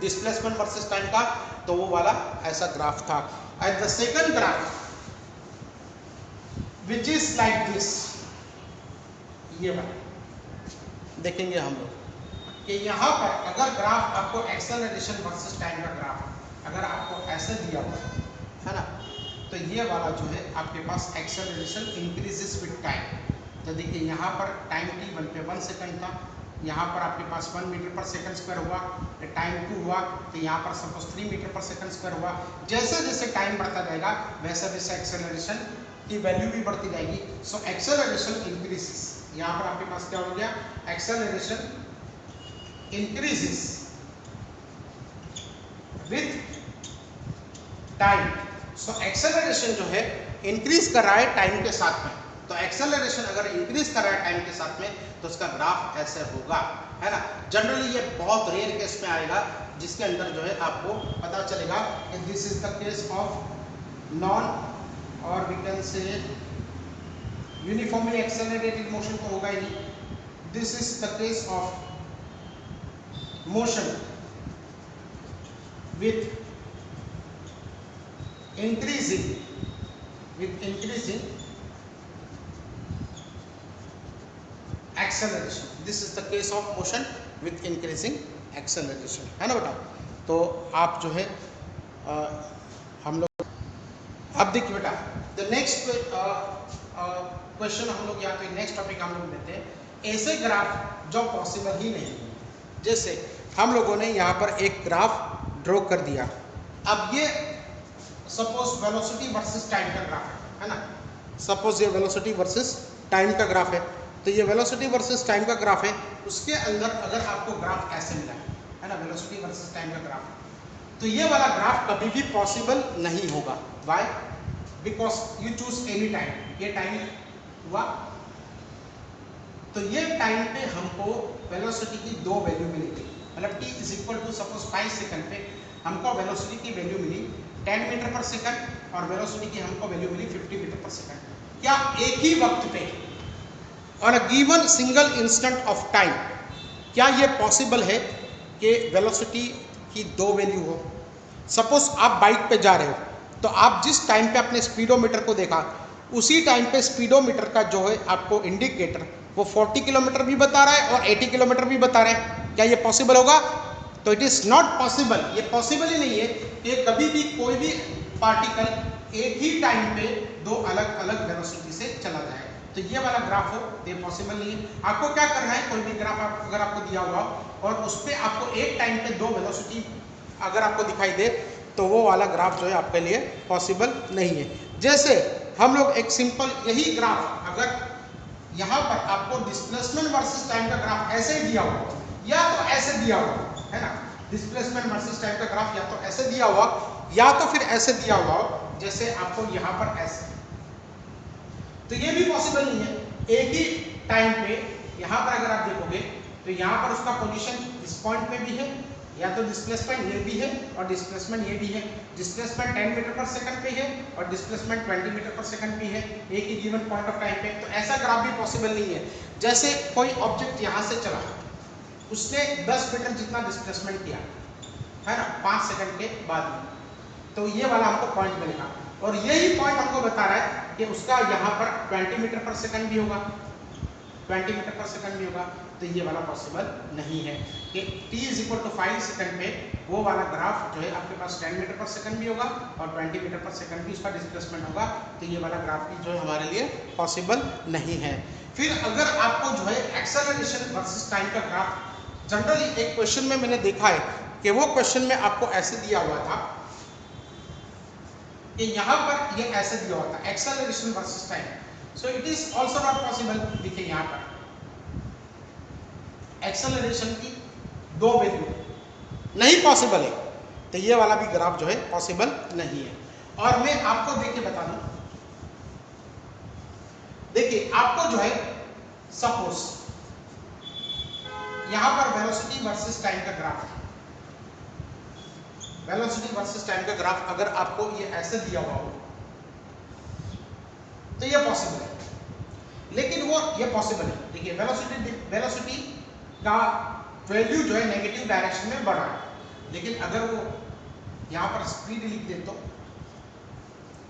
डिस्प्लेसमेंट वर्सेस टाइम का, तो वो वाला ऐसा ग्राफ था। And the second graph which is like this, ये वाला देखेंगे हम लोग कि यहाँ पर अगर ग्राफ आपको एक्सेलरेशन वर्सेस टाइम का ग्राफ अगर आपको ऐसे दिया हुआ है ना, तो ये वाला जो है आपके पास एक्सेलरेशन इंक्रीजेस विद टाइम तो देखिए यहाँ पर टाइम t1 पे 1 सेकंड था, यहाँ पर आपके पास 1 मीटर पर सेकंड स्क्वायर हुआ, टाइम 2 हुआ तो यहाँ पर सपोज 3 मीटर पर सेकंड स्क्वायर हुआ। जैसे जैसे टाइम बढ़ता जाएगा वैसे वैसे एक्सेलरेशन की वैल्यू भी बढ़ती जाएगी। सो एक्सेलरेशन इंक्रीजेस, यहाँ पर आपके पास क्या हो गया, acceleration increases with time. So acceleration जो है इंक्रीज कर रहा है टाइम के साथ में। तो एक्सेलरेशन अगर इंक्रीज कर रहा है टाइम के साथ में तो उसका ग्राफ ऐसे होगा, है ना। जनरली ये बहुत रेयर केस में आएगा जिसके अंदर जो है आपको पता चलेगा कि this is the case of non और we can say uniformly accelerated motion तो होगा ही नहीं। This is the case of motion with increasing acceleration. This is the case of motion with increasing acceleration, है ना बेटा। तो आप जो है हम लोग अब देखिए बेटा द नेक्स्ट क्वेश्चन हम लोग यहाँ पे नेक्स्ट टॉपिक हम लोग लेते हैं ऐसे ग्राफ जो पॉसिबल ही नहीं है। जैसे हम लोगों ने यहाँ पर एक ग्राफ ड्रॉ कर दिया। अब ये सपोज वेलोसिटी वर्सेस टाइम का ग्राफ है ना। सपोज ये वेलोसिटी वर्सेस टाइम का ग्राफ है, तो ये वेलोसिटी वर्सेस टाइम का ग्राफ है। उसके अंदर अगर आपको ग्राफ ऐसे मिला है ना, वेलोसिटी वर्सेस टाइम का ग्राफ, तो ये वाला ग्राफ कभी भी पॉसिबल नहीं होगा। Why? Because you choose any time. ये टाइम हुआ तो ये टाइम पे हमको वेलोसिटी की दो वैल्यू मिलेगी, मतलब t is equal to suppose 5 second पे हमको वेलोसिटी की वैल्यू मिली 10 मीटर पर सेकंड और वेलोसिटी की हमको वैल्यू मिली 50 मीटर पर सेकंड। क्या एक ही वक्त पे on a given single instant of time क्या ये पॉसिबल है कि वेलोसिटी की दो वैल्यू हो? सपोज आप बाइक पे जा रहे हो तो आप जिस टाइम पे अपने स्पीडोमीटर को देखा उसी टाइम पे स्पीडोमीटर का जो है आपको इंडिकेटर वो 40 किलोमीटर भी बता रहा है और 80 किलोमीटर भी बता रहा है। क्या ये पॉसिबल होगा? तो इट इज नॉट पॉसिबल। ये पॉसिबल ही नहीं है कि कभी भी कोई भी पार्टिकल एक ही टाइम पे दो अलग अलग वेलोसिटी से चला जाए। तो ये वाला ग्राफ हो तो ये पॉसिबल नहीं है। आपको क्या करना है, कोई भी ग्राफ अगर आपको दिया हुआ और उस पर आपको एक टाइम पे दो वेलोसिटी अगर आपको दिखाई दे तो वो वाला ग्राफ जो है आपके लिए पॉसिबल नहीं है। जैसे हम लोग एक सिंपल यही ग्राफ अगर यहाँ पर आपको डिस्प्लेसमेंट वर्सेस टाइम का ग्राफ ऐसे ही दिया हुआ या तो ऐसे दिया हुआ है ना, डिस्प्लेसमेंट वर्सेस टाइम का ग्राफ या तो ऐसे दिया हुआ या तो फिर ऐसे दिया हुआ हो जैसे आपको यहाँ पर ऐसे, तो ये भी पॉसिबल नहीं है। एक ही टाइम पे यहाँ पर अगर आप देखोगे तो यहाँ पर उसका पोजीशन इस पॉइंट पे भी है, या तो डिस्प्लेसमेंट ये भी है और डिस्प्लेसमेंट ये भी है। डिस्प्लेसमेंट 10 मीटर पर सेकंड पे है और डिस्प्लेसमेंट 20 मीटर पर सेकंड पे है एक ही गिवन पॉइंट ऑफ टाइम पे। तो ऐसा ग्राफ भी पॉसिबल नहीं है। जैसे कोई ऑब्जेक्ट यहाँ से चला, उसने 10 मीटर जितना डिस्प्लेसमेंट किया है ना 5 सेकंड के बाद में, तो ये वाला हमको पॉइंट मिलेगा और यही पॉइंट हमको बता रहा है कि उसका यहाँ पर 20 मीटर पर सेकंड भी होगा, 20 मीटर पर सेकंड भी होगा। तो ये वाला पॉसिबल नहीं है कि t is equal to 5 second पे वो वाला ग्राफ जो है आपके पास 10 मीटर पर सेकंड भी होगा और 20 मीटर पर सेकंड भी उसका डिस्प्लेसमेंट होगा। तो ये वाला ग्राफ भी जो है हमारे लिए पॉसिबल नहीं है। फिर अगर आपको जो है एक्सेलरेशन वर्सेस टाइम का ग्राफ, जनरली एक क्वेश्चन में मैंने देखा है कि वो क्वेश्चन में आपको ऐसे दिया हुआ था कि यहाँ पर ये ऐसे दिया हुआ था acceleration versus time, so it is also not possible. देखिए यहाँ पर एक्सेलरेशन की दो वैल्यू नहीं पॉसिबल है, तो ये वाला भी ग्राफ जो है पॉसिबल नहीं है। और मैं आपको देखिए बता दूं, देखिए आपको जो है सपोज यहां पर वेलोसिटी वर्सेस टाइम का ग्राफ है, वेलोसिटी वर्सेस टाइम का ग्राफ अगर आपको ये ऐसे दिया हुआ हो तो ये पॉसिबल है, लेकिन वो ये पॉसिबल है। देखिए वेलोसिटी का वैल्यू जो है नेगेटिव डायरेक्शन में बढ़ा है, लेकिन अगर वो यहाँ पर स्पीड लिख दे तो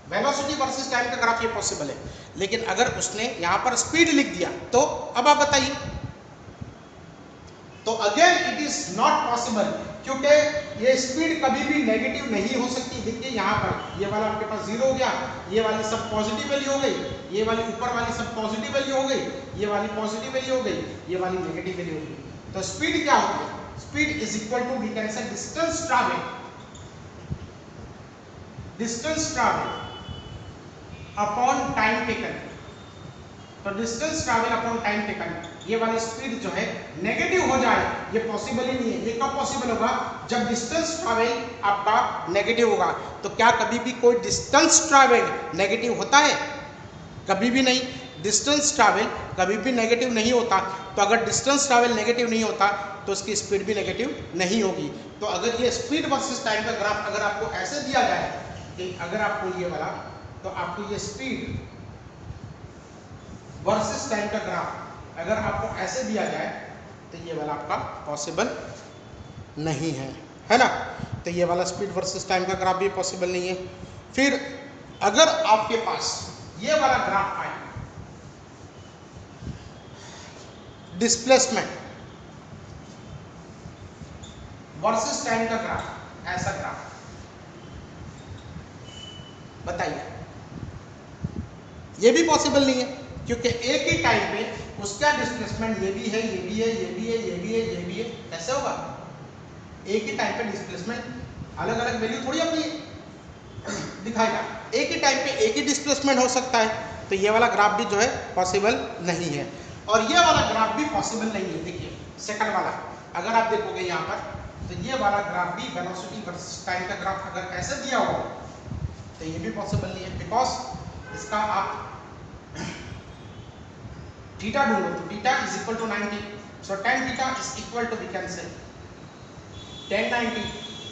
वेलोसिटी वर्सेस टाइम का ग्राफ ये पॉसिबल है। लेकिन अगर उसने यहाँ पर स्पीड लिख दिया तो अब आप बताइए, तो again it is not possible, क्योंकि ये स्पीड कभी भी नेगेटिव नहीं हो सकती। देखिए यहाँ पर ये वाला आपके पास 0 हो गया, ये वाली सब पॉजिटिव वैल्यू हो गई, ये वाली ऊपर वाली सब पॉजिटिव वैल्यू हो गई, ये वाली पॉजिटिव वैल्यू हो गई, ये वाली नेगेटिव वैल्यू हो गई। तो स्पीड क्या होती है? Speed is equal to we can say distance travel upon time taken. तो distance travel upon time taken, ये वाली स्पीड जो है नेगेटिव हो जाए ये पॉसिबल ही नहीं है। ये कब पॉसिबल होगा? जब डिस्टेंस ट्रैवल आपका नेगेटिव होगा। तो क्या कभी भी कोई डिस्टेंस ट्रैवल नेगेटिव होता है? कभी भी नहीं। डिस्टेंस ट्रैवल कभी भी नेगेटिव नहीं होता। तो अगर डिस्टेंस ट्रैवल नेगेटिव नहीं होता तो उसकी स्पीड भी नेगेटिव नहीं होगी। तो अगर ये स्पीड वर्सेस टाइम का ग्राफ अगर आपको ऐसे दिया जाए कि अगर आपको ये वाला, तो आपको ये स्पीड वर्सेस टाइम का ग्राफ अगर आपको ऐसे दिया जाए तो ये वाला आपका पॉसिबल नहीं है ना। तो ये वाला स्पीड वर्सेस टाइम का ग्राफ भी पॉसिबल नहीं है। फिर अगर आपके पास ये वाला ग्राफ आए, डिस्प्लेसमेंट वर्सेस टाइम का ग्राफ, ऐसा ग्राफ बताइए, ये भी पॉसिबल नहीं है, क्योंकि एक ही टाइम पे उसका डिस्प्लेसमेंट ये भी है, ये भी है, ये भी है, ये भी है, ये भी है। कैसे होगा? एक ही टाइम पे डिस्प्लेसमेंट अलग अलग वैल्यू थोड़ी अपनी दिखाएगा। एक ही टाइम पे एक ही डिस्प्लेसमेंट हो सकता है। तो ये वाला ग्राफ भी जो है पॉसिबल नहीं है, और ये वाला ग्राफ भी पॉसिबल नहीं है। देखिए सेकंड वाला अगर आप देखोगे यहाँ पर, तो ये वाला ग्राफ भी वेलोसिटी वर्सेस टाइम का ग्राफ अगर ऐसे दिया हो तो ये भी पॉसिबल नहीं है, बिकॉज इसका आप थीटा ढूंढो तो theta is equal to 90, so tan theta is equal to we can say tan 90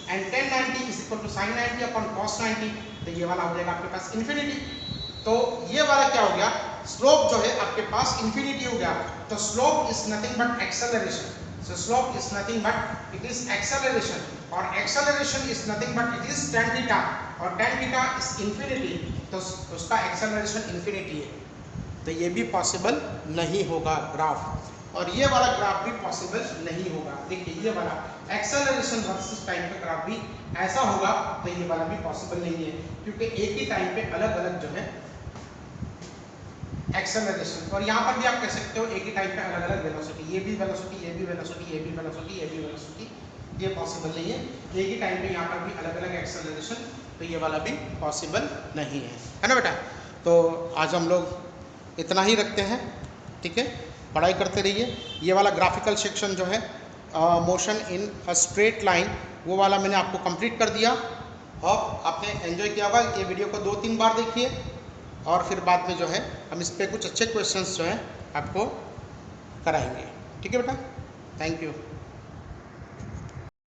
and tan 90 is equal to sin 90 upon cos 90। तो ये वाला हो जाएगा आपके पास इन्फिनिटी। तो ये वाला क्या हो गया? स्लोप जो है आपके पास इन्फिनिटी हो गया। तो slope is nothing but acceleration. So slope is nothing but it is acceleration, और acceleration is nothing but it is tan theta, और tan theta is infinity, तो उसका acceleration infinity है। तो ये भी पॉसिबल नहीं होगा ग्राफ, और ये वाला ग्राफ भी पॉसिबल नहीं होगा। देखिए ये वाला acceleration वर्सेस टाइम का ग्राफ भी ऐसा होगा, तो ये वाला भी पॉसिबल नहीं है, क्योंकि एक ही टाइम पे अलग अलग जो है एक्सेलरेशन, और यहाँ पर भी आप कह सकते हो एक ही टाइम पे अलग अलग वेलोसिटी, ये भी वेलोसिटी, ये भी वेलोसिटी, ये भी वेलोसिटी, ये भी वेलोसिटी, ये पॉसिबल नहीं है। एक ही टाइम पे यहाँ पर भी अलग अलग एक्सेलरेशन, तो ये वाला भी पॉसिबल नहीं है ना बेटा। तो आज हम लोग इतना ही रखते हैं, ठीक है। पढ़ाई करते रहिए। ये वाला ग्राफिकल सेक्शन जो है motion in a straight line, वो वाला मैंने आपको कंप्लीट कर दिया, और आपने एंजॉय किया होगा। ये वीडियो को 2-3 बार देखिए, और फिर बाद में जो है हम इस पर कुछ अच्छे क्वेश्चंस जो हैं आपको कराएंगे, ठीक है बेटा। Thank you.